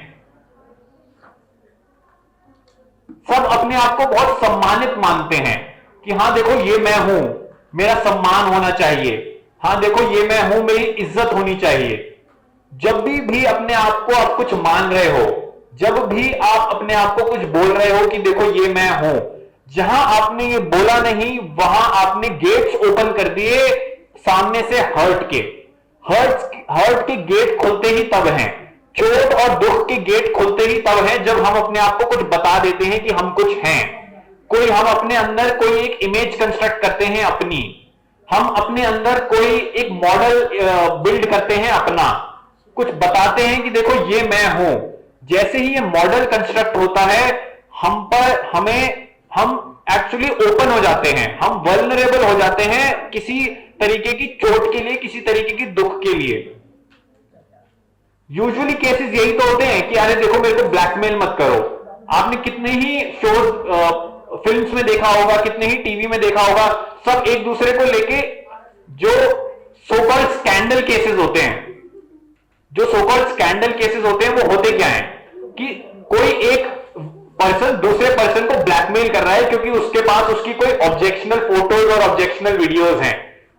Speaker 1: सब अपने आप को बहुत सम्मानित मानते हैं कि हाँ देखो ये मैं हूं, मेरा सम्मान होना चाहिए, हाँ देखो ये मैं हूं, मेरी इज्जत होनी चाहिए। जब भी अपने आप को आप कुछ मान रहे हो, जब भी आप अपने आप को कुछ बोल रहे हो कि देखो ये मैं हूं, जहां आपने ये बोला नहीं वहां आपने गेट्स ओपन कर दिए सामने से हर्ट के गेट खुलते ही तब हैं, चोट और दुख के गेट खुलते ही तब हैं जब हम अपने आप को कुछ बता देते हैं कि हम कुछ हैं। कोई हम अपने अंदर कोई एक इमेज कंस्ट्रक्ट करते हैं अपनी, हम अपने अंदर कोई एक मॉडल बिल्ड करते हैं अपना, कुछ बताते हैं कि देखो ये मैं हूं। जैसे ही ये मॉडल कंस्ट्रक्ट होता है हम एक्चुअली ओपन हो जाते हैं, हम वल्नरेबल हो जाते हैं किसी तरीके की चोट के लिए, किसी तरीके की दुख के लिए। यूजुअली केसेस यही तो होते हैं कि अरे देखो मेरे को ब्लैकमेल मत करो। आपने कितने ही शोज फिल्म्स में देखा होगा, कितने ही टीवी में देखा होगा, सब एक दूसरे को लेके जो सोकॉल्ड स्कैंडल केसेस होते हैं, जो सोकॉल्ड स्कैंडल केसेस होते हैं वो होते क्या हैं कि कोई एक पर्सन दूसरे पर्सन को ब्लैकमेल कर रहा है क्योंकि उसके पास उसकी कोई ऑब्जेक्शनल फोटोज और ऑब्जेक्शनल वीडियोज हैं।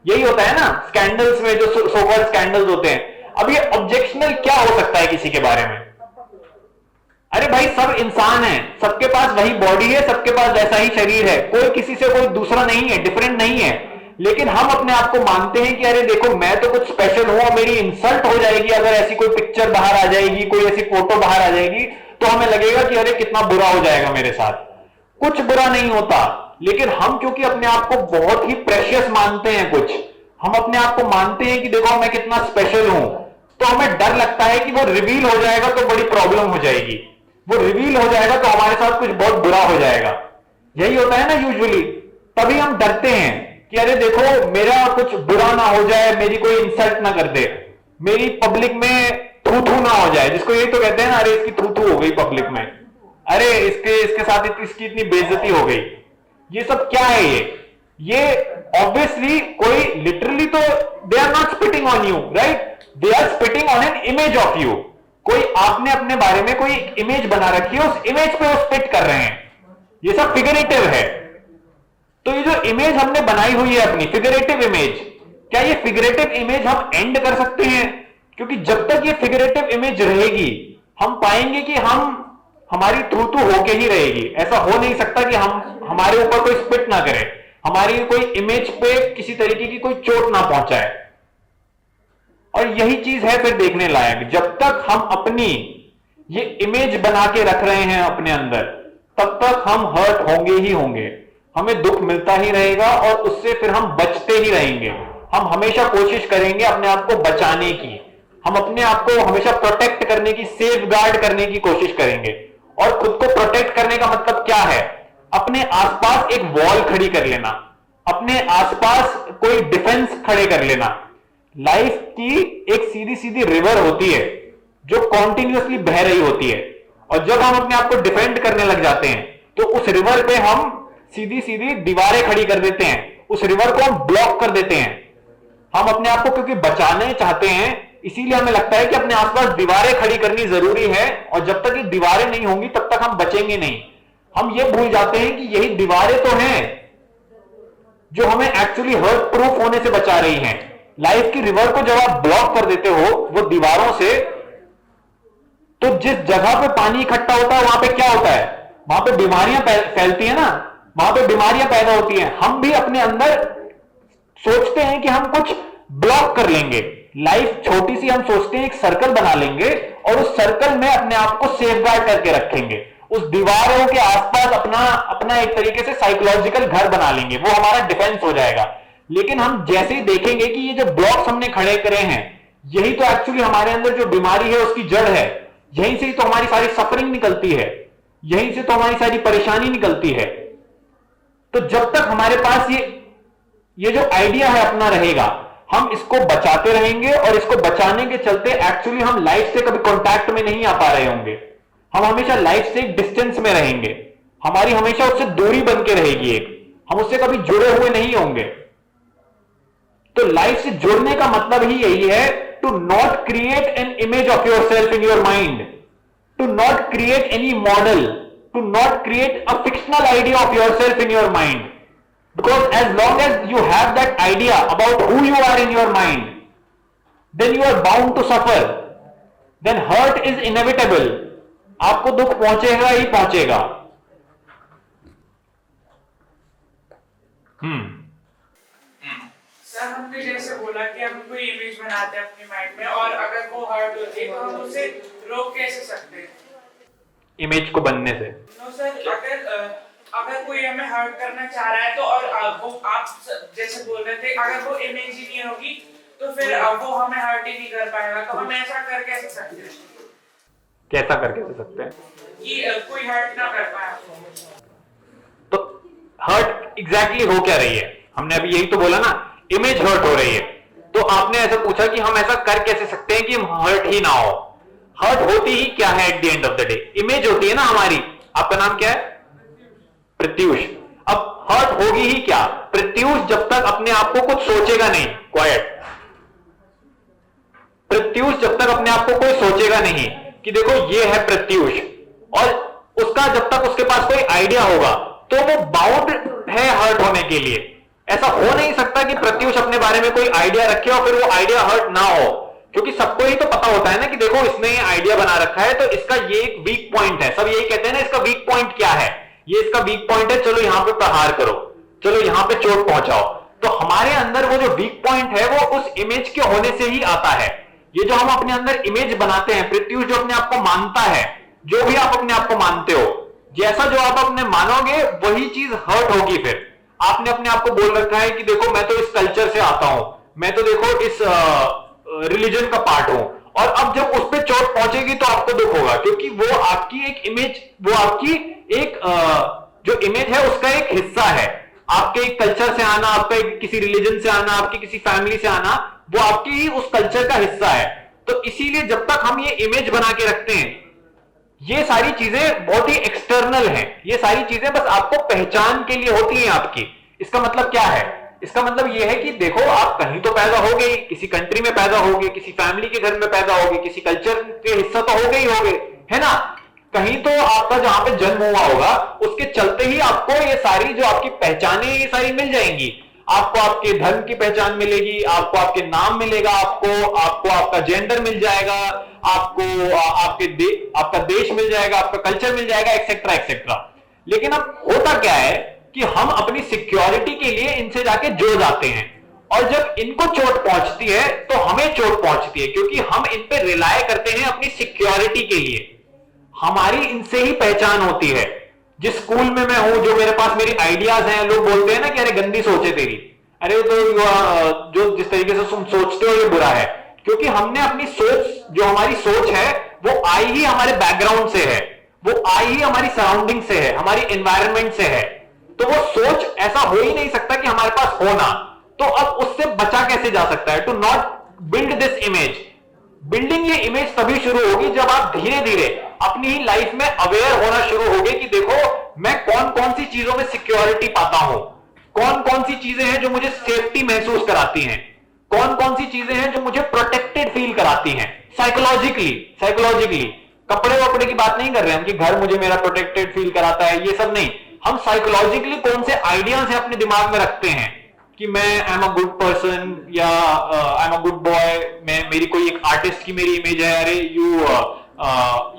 Speaker 1: यही होता है ना स्कैंडल्स में, जो सोकॉल्ड स्कैंडल्स होते हैं। अब ये ऑब्जेक्शनल क्या हो सकता है किसी के बारे में? अरे भाई सब इंसान है, सबके पास वही बॉडी है, सबके पास वैसा ही शरीर है, कोई किसी से कोई दूसरा नहीं है, डिफरेंट नहीं है। लेकिन हम अपने आप को मानते हैं कि अरे देखो मैं तो कुछ स्पेशल हूं और मेरी इंसल्ट हो जाएगी अगर ऐसी कोई पिक्चर बाहर आ जाएगी, कोई ऐसी फोटो बाहर आ जाएगी तो हमें लगेगा कि अरे कितना बुरा हो जाएगा मेरे साथ। कुछ बुरा नहीं होता, लेकिन हम क्योंकि अपने आप को बहुत ही प्रेशियस मानते हैं, कुछ हम अपने आप को मानते हैं कि देखो मैं कितना स्पेशल हूं, तो हमें डर लगता है कि वो रिवील हो जाएगा तो बड़ी प्रॉब्लम हो जाएगी, वो रिवील हो जाएगा तो हमारे साथ कुछ बहुत बुरा हो जाएगा। यही होता है ना यूजुअली, तभी हम डरते हैं कि अरे देखो मेरा कुछ बुरा ना हो जाए, मेरी कोई इंसल्ट ना कर दे, मेरी पब्लिक में थू थू ना हो जाए, जिसको ये तो कहते हैं ना अरे इसकी थू थू हो गई पब्लिक में, अरे इसके साथ इसकी इतनी बेइज्जती हो गई। ये सब क्या है? ये ऑब्वियसली कोई लिटरली तो they are not spitting on you, right? They are spitting on an image of you. कोई आपने अपने बारे में कोई इमेज बना रखी है, उस इमेज पे वो स्पिट कर रहे हैं, ये सब फिगरेटिव है। तो ये जो इमेज हमने बनाई हुई है अपनी फिगरेटिव इमेज, क्या ये फिगरेटिव इमेज हम एंड कर सकते हैं? क्योंकि जब तक ये फिगरेटिव इमेज रहेगी हम पाएंगे कि हमारी थू थू होके ही रहेगी। ऐसा हो नहीं सकता कि हमारे ऊपर कोई स्पिट ना करे, हमारी कोई इमेज पे किसी तरीके की कोई चोट ना पहुंचाए। और यही चीज है फिर देखने लायक, जब तक हम अपनी ये इमेज बना के रख रहे हैं अपने अंदर, तब तक हम हर्ट होंगे ही होंगे, हमें दुख मिलता ही रहेगा और उससे फिर हम बचते ही रहेंगे। हम हमेशा कोशिश करेंगे अपने आप को बचाने की, हम अपने आप को हमेशा प्रोटेक्ट करने की, सेफ गार्ड करने की कोशिश करेंगे। और खुद को प्रोटेक्ट करने का मतलब क्या है? अपने आसपास एक वॉल खड़ी कर लेना, अपने आसपास कोई डिफेंस खड़े कर लेना। लाइफ की एक सीधी सीधी रिवर होती है जो कॉन्टिन्यूअसली बह रही होती है, और जब हम अपने आप को डिफेंड करने लग जाते हैं तो उस रिवर पे हम सीधी सीधी दीवारें खड़ी कर देते हैं, उस रिवर को हम ब्लॉक कर देते हैं। हम अपने आप को क्योंकि बचाने चाहते हैं, इसीलिए हमें लगता है कि अपने आसपास दीवारें खड़ी करनी जरूरी है, और जब तक ये दीवारें नहीं होंगी तब तक हम बचेंगे नहीं। हम ये भूल जाते हैं कि यही दीवारें तो हैं जो हमें एक्चुअली हर्ट प्रूफ होने से बचा रही हैं। लाइफ की रिवर को जब आप ब्लॉक कर देते हो वो दीवारों से, तो जिस जगह पे पानी इकट्ठा होता है वहां पे क्या होता है? वहां पे बीमारियां फैलती है ना, वहां पे बीमारियां पैदा होती हैं। हम भी अपने अंदर सोचते हैं कि हम कुछ ब्लॉक कर लेंगे, लाइफ छोटी सी हम सोचते हैं एक सर्कल बना लेंगे और उस सर्कल में अपने आप को सेफगार्ड करके रखेंगे, उस दीवारों के आसपास अपना एक तरीके से साइकोलॉजिकल घर बना लेंगे, वो हमारा डिफेंस हो जाएगा। लेकिन हम जैसे ही देखेंगे कि ये जो ब्लॉक्स हमने खड़े करे हैं, यही तो एक्चुअली हमारे अंदर जो बीमारी है उसकी जड़ है, यहीं से ही तो हमारी सारी सफरिंग निकलती है, यहीं से तो हमारी सारी परेशानी निकलती है। तो जब तक हमारे पास ये जो आइडिया है अपना रहेगा, हम इसको बचाते रहेंगे, और इसको बचाने के चलते एक्चुअली हम लाइफ से कभी कांटेक्ट में नहीं आ पा रहे होंगे। हम हमेशा लाइफ से एक डिस्टेंस में रहेंगे, हमारी हमेशा उससे दूरी बन के रहेगी एक, हम उससे कभी जुड़े हुए नहीं होंगे। तो लाइफ से जुड़ने का मतलब ही यही है, to not create an image of yourself in your mind, to not create any model, to not create a fictional idea of yourself in your mind. Because as long as you have that idea about who you are in your mind, then you are bound to suffer. Then hurt is inevitable. आपको दुख पहुंचेगा ही पहुंचेगा।
Speaker 2: Sir हमने जैसे बोला कि हम कोई इमेज बनाते हैं अपनी माइंड में, और अगर वो हर्ट होती है तो हम उसे रोक कैसे सकते हैं?
Speaker 1: इमेज को बनने से।
Speaker 2: नो सर, अगर कोई हमें हर्ट करना चाह रहा है तो, और वो आप जैसे बोल रहे थे, अगर वो इमेज ही नहीं होगी तो फिर वो हमें हर्ट ही नहीं कर पाएगा, तो हम ऐसा कर कैसे सकते हैं?
Speaker 1: कैसा कर कैसे सकते हैं
Speaker 2: कि कोई हर्ट ना कर पाए?
Speaker 1: तो हर्ट एग्जैक्टली हो क्या रही है? हमने अभी यही तो बोला ना, इमेज हर्ट हो रही है। तो आपने ऐसा पूछा कि हम ऐसा कर कैसे सकते हैं कि हर्ट ही ना हो। हर्ट होती ही क्या है at the end of the day? Image होती है ना हमारी। आपका नाम क्या है? प्रत्यूष। अब हर्ट होगी ही क्या? प्रत्यूष जब तक अपने आप को कुछ सोचेगा नहीं, क्वाइट, प्रत्यूष जब तक अपने आप को कोई सोचेगा नहीं कि देखो ये है प्रत्यूष, और उसका जब तक उसके पास कोई आइडिया होगा तो वो बाउंड है हर्ट होने के लिए। ऐसा हो नहीं सकता कि प्रत्यूष अपने बारे में कोई आइडिया रखे और फिर वो आइडिया हर्ट ना हो, क्योंकि सबको ही तो पता होता है ना कि देखो इसने ये आइडिया बना रखा है तो इसका ये एक वीक पॉइंट है। सब यही कहते हैं ना, इसका वीक पॉइंट क्या है? ये इसका वीक पॉइंट है, चलो यहां पे प्रहार करो, चलो यहां पे चोट पहुंचाओ। तो हमारे अंदर वो जो वीक पॉइंट है वो उस इमेज के होने से ही आता है। ये जो हम अपने अंदर इमेज बनाते हैं, प्रत्युष जो अपने आप को मानता है, जो भी आप अपने आप को मानते हो, जैसा जो आप अपने मानोगे वही चीज हर्ट होगी। फिर आपने अपने आप को बोल रखा है कि देखो मैं तो इस कल्चर से आता हूं, मैं तो देखो इस रिलीजन का पार्ट हूं, और अब जब उस पर चोट पहुंचेगी तो आपको दुख होगा, क्योंकि वो आपकी एक इमेज, वो आपकी एक जो इमेज है उसका एक हिस्सा है। आपके एक कल्चर से आना, आपका एक किसी रिलीजन से आना, आपकी किसी फैमिली से आना, वो आपकी ही उस कल्चर का हिस्सा है। तो इसीलिए जब तक हम ये इमेज बना के रखते हैं, ये सारी चीजें बहुत ही एक्सटर्नल हैं, ये सारी चीजें बस आपको पहचान के लिए होती हैं आपकी। इसका मतलब क्या है? इसका मतलब यह है कि देखो आप कहीं तो पैदा हो गए, किसी कंट्री में पैदा हो गए, किसी फैमिली के घर में पैदा हो गए, किसी कल्चर के हिस्सा तो हो गए ही हो गए, है ना। कहीं तो आपका जहां पे जन्म हुआ होगा, उसके चलते ही आपको ये सारी जो आपकी पहचानें ये सारी मिल जाएंगी। आपको आपके धर्म की पहचान मिलेगी, आपको आपके नाम मिलेगा, आपको आपका जेंडर मिल जाएगा, आपको आपका देश मिल जाएगा, आपका कल्चर मिल जाएगा, एक्सेट्रा एक्सेट्रा। लेकिन अब होता क्या है कि हम अपनी सिक्योरिटी के लिए इनसे जाके जुड़ जाते हैं, और जब इनको चोट पहुंचती है तो हमें चोट पहुंचती है, क्योंकि हम इन पे रिलाय करते हैं अपनी सिक्योरिटी के लिए। हमारी इनसे ही पहचान होती है। जिस स्कूल में मैं हूं, जो मेरे पास मेरी आइडियाज हैं, लोग बोलते हैं ना कि अरे गंदी सोच है तेरी, अरे तो जो जिस तरीके से तुम सोचते हो ये बुरा है, क्योंकि हमने अपनी सोच, जो हमारी सोच है वो आई ही हमारे बैकग्राउंड से है, वो आई ही हमारी सराउंडिंग से है, हमारी एनवायरनमेंट से है। तो वो सोच ऐसा हो ही नहीं सकता कि हमारे पास होना। तो अब उससे बचा कैसे जा सकता है? To not build this image. Building ये इमेज तभी शुरू होगी जब आप धीरे धीरे अपनी ही लाइफ में अवेयर होना शुरू होगे कि देखो मैं कौन कौन सी चीजों में सिक्योरिटी पाता हूं, कौन कौन सी चीजें हैं जो मुझे सेफ्टी महसूस कराती हैं, कौन कौन सी चीजें हैं जो मुझे प्रोटेक्टेड फील कराती हैं साइकोलॉजिकली। कपड़े वपड़े की बात नहीं कर रहे हम कि घर मुझे मेरा प्रोटेक्टेड फील कराता है, ये सब नहीं। हम साइकोलॉजिकली कौन से आइडियाज है अपने दिमाग में रखते हैं कि मैं I am a good person, या I am a good boy, मैं मेरी कोई एक आर्टिस्ट की मेरी इमेज है, अरे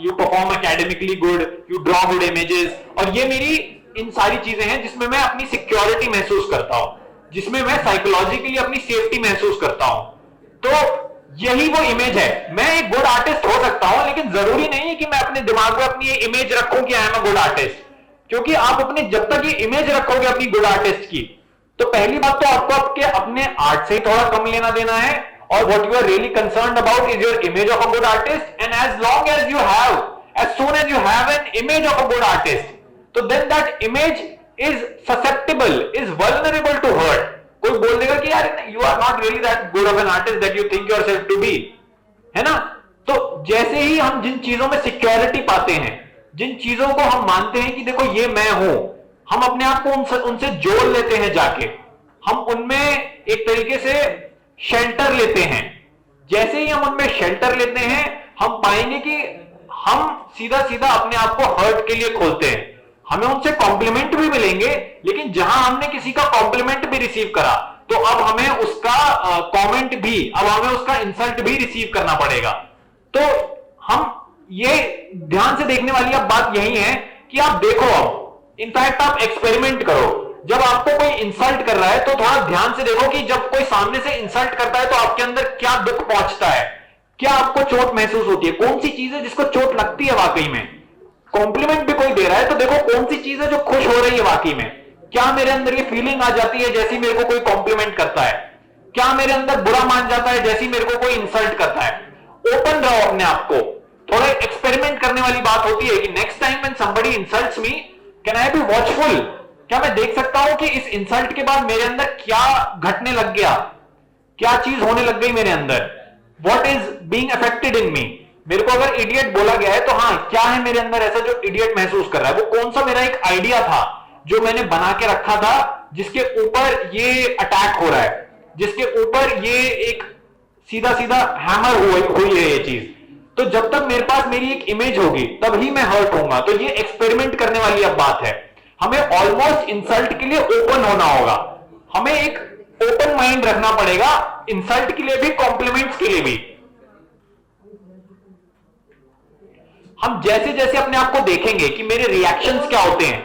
Speaker 1: you perform academically good, you draw good images, और ये मेरी इन सारी चीजें हैं जिसमें मैं अपनी सिक्योरिटी महसूस करता हूं, जिसमें मैं साइकोलॉजिकली अपनी सेफ्टी महसूस करता हूं। तो यही वो इमेज है। मैं एक गुड आर्टिस्ट हो सकता हूं, लेकिन जरूरी नहीं है कि मैं अपने दिमाग में अपनी ये इमेज रखूं कि आई एम अ गुड आर्टिस्ट, क्योंकि आप अपने जब तक ये इमेज रखोगे अपनी गुड आर्टिस्ट की, तो पहली बात तो आपको आपके अपने आर्ट से ही थोड़ा कम लेना देना है, और what you are really concerned about is your image of a good artist. And as long as you have, as soon as you have an image of a good artist, तो then that image is susceptible, is vulnerable to hurt. कोई बोल देगा कि यार you are not really that good of an artist that you think yourself to be, है ना। तो जैसे ही हम जिन चीजों में सिक्योरिटी पाते हैं, जिन चीजों को हम मानते हैं कि देखो ये मैं हूं, हम अपने आप को उनसे जोड़ लेते हैं जाके, हम उनमें एक तरीके से शेल्टर लेते हैं। जैसे ही हम उनमें शेल्टर लेते हैं, हम पाएंगे कि हम सीधा सीधा अपने आप को हर्ट के लिए खोलते हैं। हमें उनसे कॉम्प्लीमेंट भी मिलेंगे, लेकिन जहां हमने किसी का कॉम्प्लीमेंट भी रिसीव करा, तो अब हमें उसका कमेंट भी, अब हमें उसका इंसल्ट भी रिसीव करना पड़ेगा। तो हम ये ध्यान से देखने वाली अब बात यही है कि आप देखो, अब इनफैक्ट आप एक्सपेरिमेंट करो। जब आपको कोई इंसल्ट कर रहा है तो थोड़ा ध्यान से देखो कि जब कोई सामने से इंसल्ट करता है तो आपके अंदर क्या दुख पहुंचता है, क्या आपको चोट महसूस होती है, कौन सी चीज है जिसको चोट लगती है वाकई में। कॉम्प्लीमेंट भी कोई दे रहा है तो देखो कौन सी चीज है जो खुश हो रही है वाकई में। क्या मेरे अंदर ये फीलिंग आ जाती है जैसे मेरे को कोई कॉम्प्लीमेंट करता है, क्या मेरे अंदर बुरा मान जाता है जैसे मेरे को कोई इंसल्ट करता है। ओपन रहो अपने आप को, थोड़ा एक्सपेरिमेंट करने वाली बात होती है कि next time when somebody insults me, can I be watchful, क्या मैं देख सकता हूं कि इस इंसल्ट के बाद मेरे अंदर क्या घटने लग गया, क्या चीज होने लग गई मेरे अंदर, what is being affected in me. मेरे को अगर इडियट बोला गया है तो हाँ, क्या है मेरे अंदर ऐसा जो इडियट महसूस कर रहा है, वो कौन सा मेरा एक आइडिया था जो मैंने बना के रखा था, जिसके ऊपर ये अटैक हो रहा है, जिसके ऊपर ये एक सीधा सीधा हैमर हुई है ये चीज। तो जब तक मेरे पास मेरी एक इमेज होगी तब ही मैं हर्ट होऊंगा। तो ये एक्सपेरिमेंट करने वाली अब बात है। हमें ऑलमोस्ट इंसल्ट के लिए ओपन होना होगा, हमें एक ओपन माइंड रखना पड़ेगा, इंसल्ट के लिए भी, कॉम्प्लीमेंट्स के लिए भी। हम जैसे जैसे अपने आप को देखेंगे कि मेरे रिएक्शंस क्या होते हैं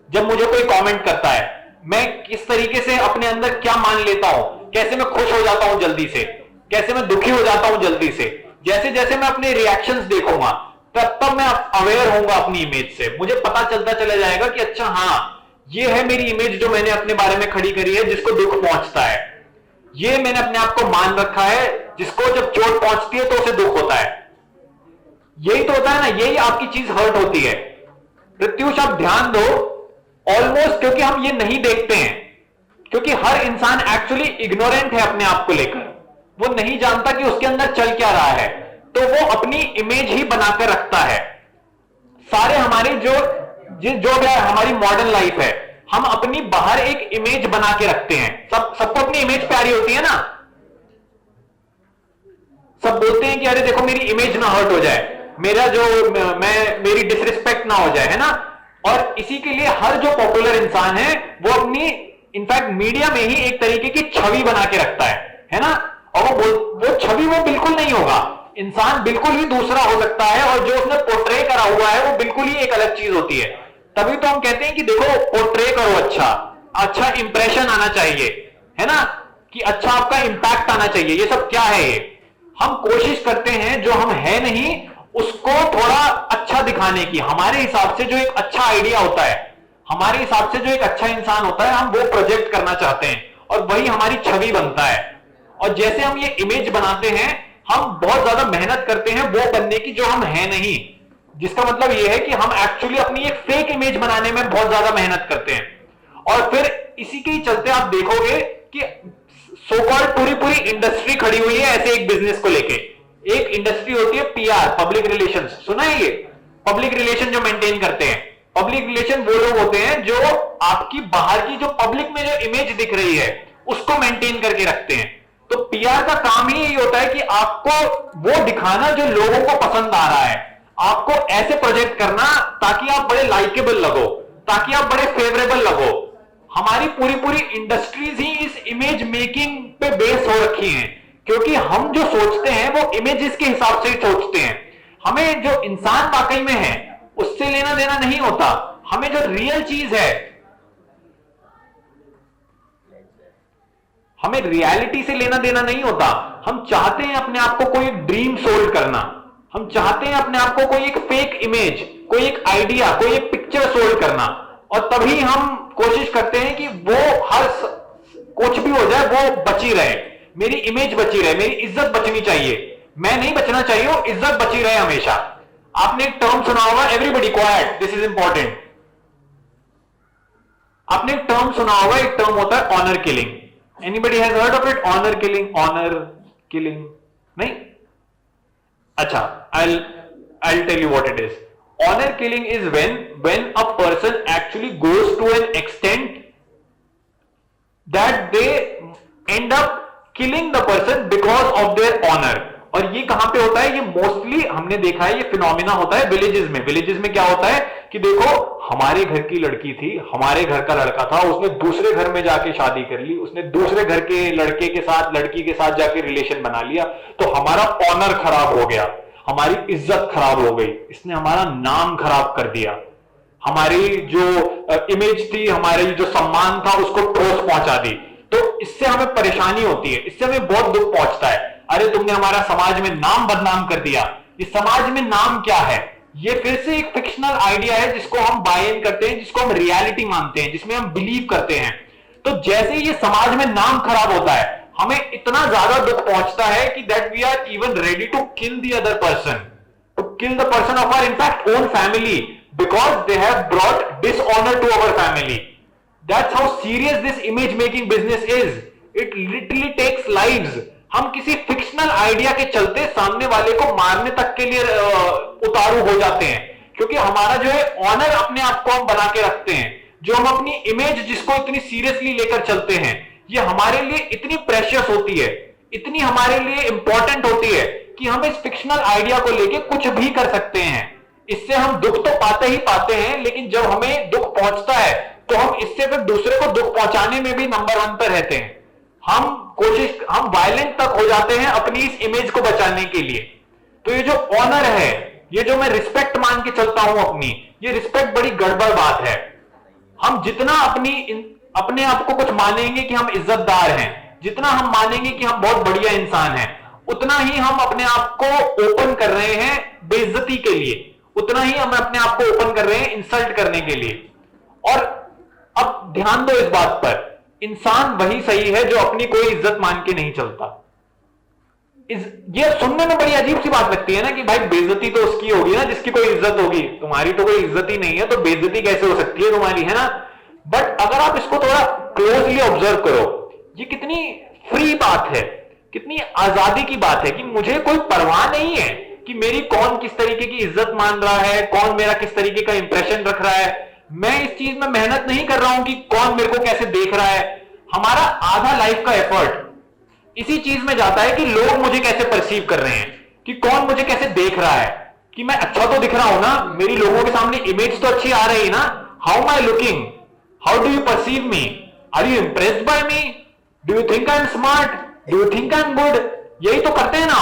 Speaker 1: जब मुझे कोई कमेंट करता है, मैं किस तरीके से अपने अंदर क्या मान लेता हूं, कैसे मैं खुश हो जाता हूं जल्दी से, कैसे मैं दुखी हो जाता हूं जल्दी से, जैसे जैसे मैं अपने रिएक्शंस देखूंगा तब मैं अवेयर होऊंगा अपनी इमेज से। मुझे पता चलता चला जाएगा कि अच्छा हाँ, ये है मेरी इमेज जो मैंने अपने बारे में खड़ी करी है जिसको दुख पहुंचता है, ये मैंने अपने आप को मान रखा है जिसको जब चोट पहुंचती है तो उसे दुख होता है। यही तो होता है ना, यही आपकी चीज हर्ट होती है। प्रत्युष आप ध्यान दो, ऑलमोस्ट, क्योंकि हम ये नहीं देखते हैं, क्योंकि हर इंसान एक्चुअली इग्नोरेंट है अपने आप को लेकर, वो नहीं जानता कि उसके अंदर चल क्या रहा है, तो वो अपनी इमेज ही बनाकर रखता है। सारे हमारी जो हमारी मॉडर्न लाइफ है, हम अपनी बाहर एक इमेज बना के रखते हैं। सबको अपनी इमेज प्यारी होती है ना, सब बोलते हैं कि अरे देखो मेरी इमेज ना हर्ट हो जाए, मेरा जो मेरी डिसरिस्पेक्ट ना हो जाए, है ना। और इसी के लिए हर जो पॉपुलर इंसान है वो अपनी इनफैक्ट मीडिया में ही एक तरीके की छवि बना के रखता है ना। और वो छवि वो बिल्कुल नहीं होगा, इंसान बिल्कुल ही दूसरा हो सकता है, और जो उसने पोर्ट्रे करा हुआ है वो बिल्कुल ही एक अलग चीज होती है। तभी तो हम कहते हैं कि देखो पोर्ट्रे करो, अच्छा इंप्रेशन आना चाहिए, है ना, कि अच्छा आपका इंपैक्ट आना चाहिए। ये सब क्या है? ये हम कोशिश करते हैं जो हम है नहीं उसको थोड़ा अच्छा दिखाने की। हमारे हिसाब से जो एक अच्छा आइडिया होता है, हमारे हिसाब से जो एक अच्छा इंसान होता है, हम वो प्रोजेक्ट करना चाहते हैं और वही हमारी छवि बनता है। और जैसे हम ये इमेज बनाते हैं, हम बहुत ज्यादा मेहनत करते हैं वो बनने की जो हम है नहीं, जिसका मतलब ये है कि हम एक्चुअली अपनी एक फेक इमेज बनाने में बहुत ज्यादा मेहनत करते हैं। और फिर इसी के ही चलते आप देखोगे कि सो कॉल्ड पूरी इंडस्ट्री खड़ी हुई है ऐसे एक बिजनेस को लेके। एक इंडस्ट्री होती है पीआर, पब्लिक रिलेशंस, सुना है ये? पब्लिक रिलेशन जो मेंटेन करते हैं, पब्लिक रिलेशन वो लोग होते हैं जो आपकी बाहर की जो पब्लिक में जो इमेज दिख रही है उसको मेंटेन करके रखते हैं। तो पीआर का काम ही यही होता है कि आपको वो दिखाना जो लोगों को पसंद आ रहा है, आपको ऐसे प्रोजेक्ट करना ताकि आप बड़े लाइकेबल लगो, ताकि आप बड़े फेवरेबल लगो। हमारी पूरी इंडस्ट्रीज ही इस इमेज मेकिंग पे बेस हो रखी हैं, क्योंकि हम जो सोचते हैं वो इमेजेस के हिसाब से ही सोचते हैं। हमें जो इंसान वाकई में है उससे लेना देना नहीं होता, हमें जो रियल चीज है, हमें रियलिटी से लेना देना नहीं होता। हम चाहते हैं अपने आप को कोई एक ड्रीम सोल्ड करना, हम चाहते हैं अपने आप को कोई एक फेक इमेज, कोई एक आइडिया, कोई एक पिक्चर सोल्ड करना, और तभी हम कोशिश करते हैं कि वो हर कुछ भी हो जाए वो बची रहे, मेरी इमेज बची रहे, मेरी इज्जत बचनी चाहिए। मैं नहीं बचना चाहिए, वो इज्जत बची रहे हमेशा। आपने एक टर्म सुना होगा, everybody quiet, this is important. आपने एक टर्म सुना होगा, एक टर्म होता है honour killing. Anybody has heard of it? Honour killing, honour killing नहीं? अच्छा, I'll tell you what it is. Honor killing is when a person actually goes to an extent that they end up killing the person because of their honor. और ये कहां पे होता है? ये mostly हमने देखा है, ये फिनोमिना होता है विलेजेस में। विलेजेस में क्या होता है कि देखो हमारे घर की लड़की थी, हमारे घर का लड़का था, उसने दूसरे घर में जाके शादी कर ली, उसने दूसरे घर के लड़के के साथ, लड़की के साथ जाके रिलेशन बना लिया, तो हमारा ऑनर खराब हो गया, हमारी इज्जत खराब हो गई, इसने हमारा नाम खराब कर दिया, हमारी जो इमेज थी, हमारी जो सम्मान था उसको ठोस पहुंचा दी। तो इससे हमें परेशानी होती है, इससे हमें बहुत दुख पहुंचता है। अरे तुमने हमारा समाज में नाम बदनाम कर दिया। इस समाज में नाम क्या है? ये फिर से एक फिक्शनल आइडिया है जिसको हम बाय इन करते हैं, जिसको हम रियलिटी मानते हैं, जिसमें हम बिलीव करते हैं। तो जैसे ये समाज में नाम खराब होता है, हमें इतना ज्यादा दुख पहुंचता है कि that we are even ready to kill the other person, to kill the person of our in fact own family, because they have brought dishonour to our family. That's how serious this image making business is. It literally takes lives. हम किसी fictional idea के चलते सामने वाले को मारने तक के लिए उतारू हो जाते हैं, क्योंकि हमारा जो है ऑनर अपने आप को हम बना के रखते हैं, जो हम अपनी इमेज जिसको इतनी सीरियसली लेकर चलते हैं, ये हमारे लिए इतनी प्रेशियस होती है, इतनी हमारे लिए इंपॉर्टेंट होती है कि हम इस फिक्शनल आइडिया को लेके कुछ भी कर सकते हैं। इससे हम दुख तो पाते ही पाते हैं, लेकिन जब हमें दुख पहुंचता है तो हम इससे फिर दूसरे को दुख पहुंचाने में भी नंबर 1 पर रहते हैं। हम वायलेंट तक हो जाते हैं अपनी इस इमेज को बचाने के लिए। तो ये जो ऑनर है, ये जो मैं रिस्पेक्ट मान के चलता हूं अपनी, ये रिस्पेक्ट बड़ी गड़बड़ बात है। हम जितना अपने आप को कुछ मानेंगे कि हम इज्जतदार हैं, जितना हम मानेंगे कि हम बहुत बढ़िया इंसान हैं, उतना ही हम अपने आप को ओपन कर रहे हैं बेइज्जती के लिए, उतना ही हम अपने आप को ओपन कर रहे हैं इंसल्ट करने के लिए। और अब ध्यान दो इस बात पर, इंसान वही सही है जो अपनी कोई इज्जत मान के नहीं चलता। ये सुनने में बड़ी अजीब सी बात लगती है ना कि भाई बेइज्जती तो उसकी होगी ना जिसकी कोई इज्जत होगी, तुम्हारी तो कोई इज्जत ही नहीं है, तो बेइज्जती कैसे हो सकती है तुम्हारी, है ना। बट अगर आप इसको थोड़ा क्लोजली ऑब्जर्व करो, ये कितनी फ्री बात है, कितनी आजादी की बात है कि मुझे कोई परवाह नहीं है कि मेरी कौन किस तरीके की इज्जत मान रहा है, कौन मेरा किस तरीके का इंप्रेशन रख रहा है। मैं इस चीज में मेहनत नहीं कर रहा हूं कि कौन मेरे को कैसे देख रहा है। हमारा आधा लाइफ का एफर्ट इसी चीज में जाता है कि लोग मुझे कैसे परसीव कर रहे हैं, कि कौन मुझे कैसे देख रहा है, कि मैं अच्छा तो दिख रहा हूं ना, मेरी लोगों के सामने इमेज तो अच्छी आ रही है ना। How am I looking, how do you perceive me, are you impressed by me, do you think I am smart, do you think I am good. यही तो करते हैं ना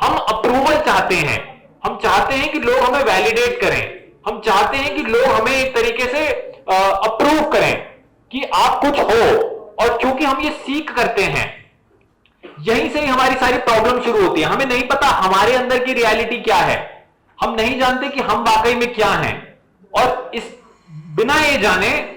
Speaker 1: हम अप्रूवल चाहते हैं। हम चाहते हैं कि लोग हमें वैलिडेट करें, हम चाहते हैं कि लोग हमें एक तरीके से अप्रूव करें कि आप कुछ हो। और क्योंकि हम ये सीख करते हैं, यहीं से ही हमारी सारी प्रॉब्लम शुरू होती है। हमें नहीं पता हमारे अंदर की रियलिटी क्या है, हम नहीं जानते कि हम वाकई में क्या हैं। और इस बिना ये जाने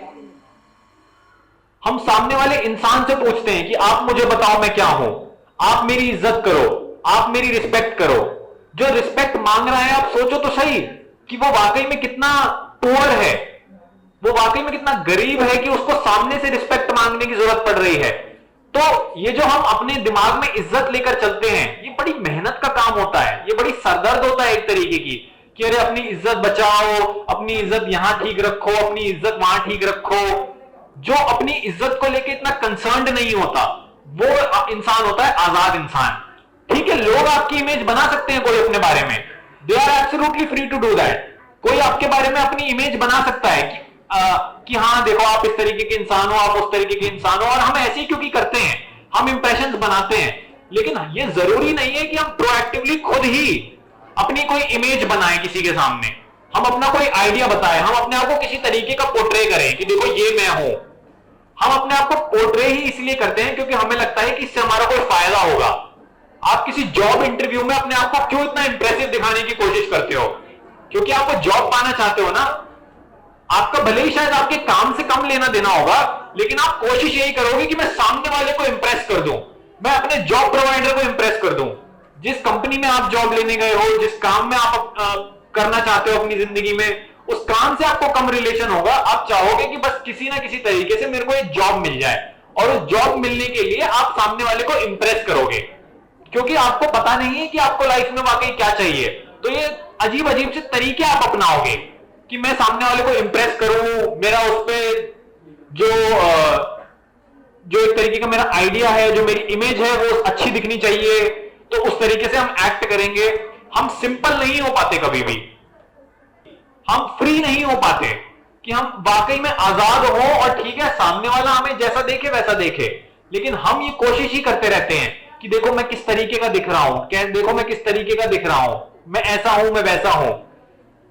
Speaker 1: हम सामने वाले इंसान से पूछते हैं कि आप मुझे बताओ मैं क्या हूं, आप मेरी इज्जत करो, आप मेरी रिस्पेक्ट करो। जो रिस्पेक्ट मांग रहा है, आप सोचो तो सही कि वो वाकई में कितना पुअर है, वो वाकई में कितना गरीब है कि उसको सामने से रिस्पेक्ट मांगने की जरूरत पड़ रही है। तो ये जो हम अपने दिमाग में इज्जत लेकर चलते हैं, ये बड़ी मेहनत का काम होता है, ये बड़ी सरदर्द होता है एक तरीके की, कि अरे अपनी इज्जत बचाओ, अपनी इज्जत यहां ठीक रखो, अपनी इज्जत वहां ठीक रखो। जो अपनी इज्जत को लेकर इतना कंसर्न्ड नहीं होता, वो इंसान होता है आजाद इंसान। ठीक है, लोग आपकी इमेज बना सकते हैं कोई अपने बारे में, they are absolutely free to do that. कोई आपके बारे में अपनी इमेज बना सकता है कि हाँ देखो आप इस तरीके के इंसान हो, आप उस तरीके के इंसान हो, और हम ऐसे ही क्योंकि करते हैं, हम इंप्रेशंस बनाते हैं। लेकिन ये जरूरी नहीं है कि हम प्रोएक्टिवली खुद ही अपनी कोई इमेज बनाएं किसी के सामने, हम अपना कोई आइडिया बताएं, हम अपने आप को किसी तरीके का पोर्ट्रे करें कि देखो ये मैं हूं। हम अपने आप को पोर्ट्रे ही इसलिए करते हैं क्योंकि हमें लगता है कि इससे हमारा कोई फायदा होगा। आप किसी जॉब इंटरव्यू में अपने आप को क्यों इतना इंप्रेसिव दिखाने की कोशिश करते हो? क्योंकि आप वो जॉब पाना चाहते हो ना। आपका भले ही शायद आपके काम से कम लेना देना होगा, लेकिन आप कोशिश यही करोगे कि मैं सामने वाले को इंप्रेस कर दूं, मैं अपने जॉब प्रोवाइडर को इंप्रेस कर दूं। जिस कंपनी में आप जॉब लेने गए हो, जिस काम में आप करना चाहते हो अपनी जिंदगी में, उस काम से आपको कम रिलेशन होगा। आप चाहोगे कि बस किसी ना किसी तरीके से मेरे को एक जॉब मिल जाए, और उस जॉब मिलने के लिए आप सामने वाले को इंप्रेस करोगे, क्योंकि आपको पता नहीं है कि आपको लाइफ में वाकई क्या चाहिए। तो ये अजीब अजीब से तरीके आप अपनाओगे कि मैं सामने वाले को इंप्रेस करूं, मेरा उस पर जो एक तरीके का मेरा आइडिया है, जो मेरी इमेज है वो अच्छी दिखनी चाहिए, तो उस तरीके से हम एक्ट करेंगे। हम सिंपल नहीं हो पाते, कभी भी हम फ्री नहीं हो पाते कि हम वाकई में आजाद हो। और ठीक है, सामने वाला हमें जैसा देखे वैसा देखे, लेकिन हम ये कोशिश ही करते रहते हैं कि देखो मैं किस तरीके का दिख रहा हूं, देखो मैं किस तरीके का दिख रहा हूं, मैं ऐसा हूं, मैं वैसा हूं।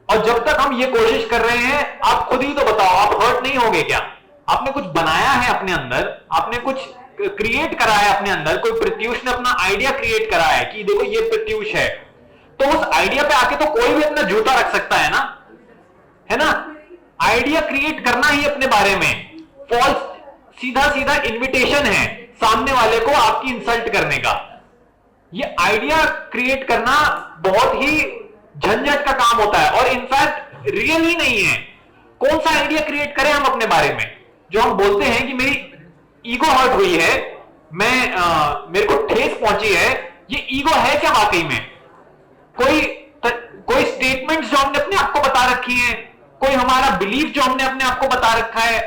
Speaker 1: और जब तक हम ये कोशिश कर रहे हैं, आप खुद ही तो बताओ, आप हर्ट नहीं होगे क्या? आपने कुछ बनाया है अपने अंदर, आपने कुछ क्रिएट करा है अपने अंदर, कोई प्रत्युष ने अपना आइडिया क्रिएट करा है कि देखो ये प्रत्युष है, तो उस आइडिया पे आके तो कोई भी अपना जूता रख सकता है ना। आइडिया क्रिएट करना ही अपने बारे में फॉल्स, सीधा सीधा इन्विटेशन है सामने वाले को आपकी इंसल्ट करने का। ये आइडिया क्रिएट करना बहुत ही झंझट का काम होता है, और इनफैक्ट रियल ही नहीं है। कौन सा आइडिया क्रिएट करें हम अपने बारे में? जो हम बोलते हैं कि मेरी ईगो हर्ट हुई है, मेरे को ठेस पहुंची है, ये ईगो है क्या वाकई में? कोई स्टेटमेंट्स जो हमने अपने आप को बता रखी हैं, कोई हमारा बिलीफ जो हमने अपने आप को बता रखा है,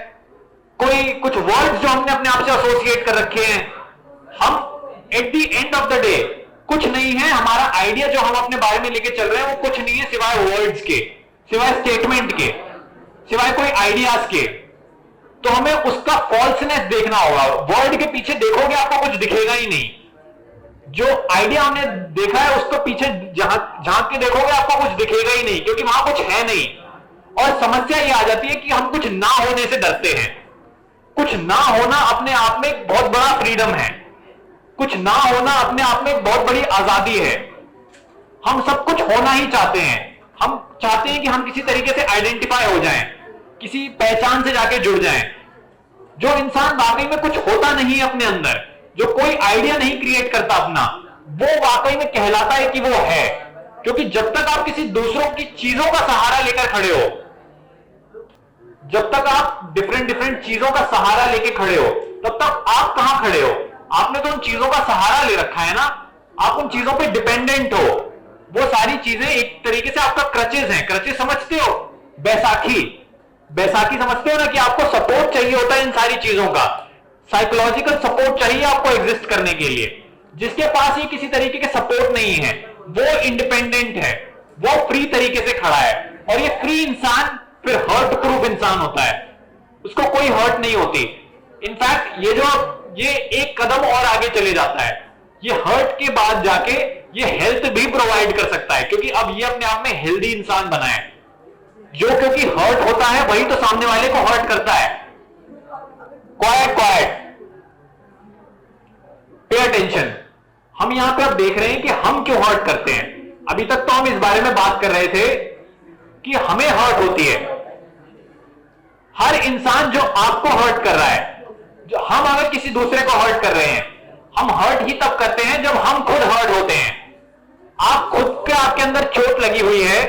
Speaker 1: कोई कुछ वर्ड्स जो हमने अपने आप से एसोसिएट कर रखे हैं, हम at the end of the day कुछ नहीं है। हमारा आइडिया जो हम अपने बारे में लेके चल रहे हैं वो कुछ नहीं है सिवाय वर्ड्स के, सिवाय स्टेटमेंट के, सिवाय कोई आइडियाज के। तो हमें उसका फॉल्सनेस देखना होगा। वर्ड के पीछे देखोगे आपको कुछ दिखेगा ही नहीं। जो आइडिया हमने देखा है उसको पीछे झांक के देखोगे आपको कुछ दिखेगा ही नहीं, क्योंकि वहां कुछ है नहीं। और समस्या ये आ जाती है कि हम कुछ ना होने से डरते हैं। कुछ ना होना अपने आप में एक बहुत बड़ा फ्रीडम है, कुछ ना होना अपने आप में एक बहुत बड़ी आजादी है। हम सब कुछ होना ही चाहते हैं। हम चाहते हैं कि हम किसी तरीके से आइडेंटिफाई हो जाएं, किसी पहचान से जाके जुड़ जाएं। जो इंसान वाकई में कुछ होता नहीं है अपने अंदर, जो कोई आइडिया नहीं क्रिएट करता अपना, वो वाकई में कहलाता है कि वो है। क्योंकि जब तक आप किसी दूसरों की चीजों का सहारा लेकर खड़े हो, जब तक आप डिफरेंट चीजों का सहारा लेके खड़े हो, तब तक आप कहां खड़े हो? आपने तो उन चीजों का सहारा ले रखा है ना, आप उन चीजों पे डिपेंडेंट हो। वो सारी चीजें एक तरीके से आपका क्रचेस हैं। क्रचेस समझते हो? बैसाखी, बैसाखी समझते हो ना कि आपको सपोर्ट चाहिए होता है इन सारी चीजों का, साइकोलॉजिकल सपोर्ट चाहिए आपको एग्जिस्ट करने के लिए। जिसके पास ये किसी तरीके के सपोर्ट नहीं है वो इंडिपेंडेंट है, वो फ्री तरीके से खड़ा है, और ये फ्री इंसान फिर हर्ट प्रूफ इंसान होता है, उसको कोई हर्ट नहीं होती। इनफैक्ट ये एक कदम और आगे चले जाता है, ये हर्ट के बाद जाके ये हेल्थ भी प्रोवाइड कर सकता है, क्योंकि अब ये अपने आप में हेल्दी इंसान बना है। जो क्योंकि हर्ट होता है वही तो सामने वाले को हर्ट करता है। Quite pay attention. हम यहां पे अब देख रहे हैं कि हम क्यों हर्ट करते हैं। अभी तक तो हम इस बारे में बात कर रहे थे कि हमें हर्ट होती है। हर इंसान जो आपको हर्ट कर रहा है, जो हम अगर किसी दूसरे को हर्ट कर रहे हैं, हम हर्ट ही तब करते हैं जब हम खुद हर्ट होते हैं। आप खुद के आपके अंदर चोट लगी हुई है,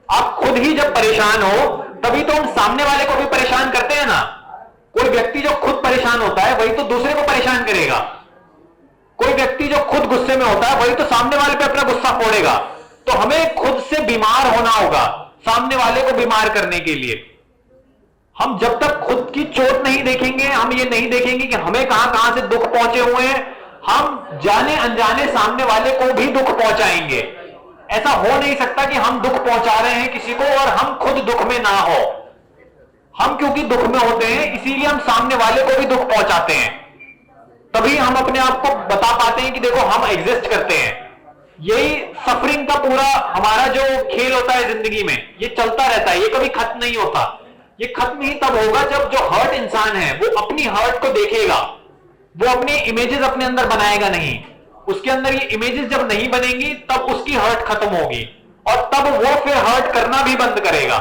Speaker 1: आप खुद ही जब परेशान हो तभी तो हम सामने वाले को भी परेशान करते हैं ना। कोई व्यक्ति जो खुद परेशान होता है वही तो दूसरे को परेशान करेगा। कोई व्यक्ति जो खुद गुस्से में होता है वही तो सामने वाले पे अपना गुस्सा फोड़ेगा। तो हमें खुद से बीमार होना होगा सामने वाले को बीमार करने के लिए। हम जब तक खुद की चोट नहीं देखेंगे, हम ये नहीं देखेंगे कि हमें कहां से दुख पहुंचे हुए हैं, हम जाने अनजाने सामने वाले को भी दुख पहुंचाएंगे। ऐसा हो नहीं सकता कि हम दुख पहुंचा रहे हैं किसी को और हम खुद दुख में ना हो। हम क्योंकि दुख में होते हैं इसीलिए हम सामने वाले को भी दुख पहुंचाते हैं। तभी हम अपने आप को बता पाते हैं कि देखो हम एग्जिस्ट करते हैं। यही सफरिंग का पूरा हमारा जो खेल होता है जिंदगी में, ये चलता रहता है, ये कभी खत्म नहीं होता। ये खत्म ही तब होगा जब जो हर्ट इंसान है वो अपनी हर्ट को देखेगा, वो अपनी इमेजेस अपने अंदर बनाएगा नहीं। उसके अंदर ये इमेजेस जब नहीं बनेंगी तब उसकी हर्ट खत्म होगी और तब वो फिर हर्ट करना भी बंद करेगा।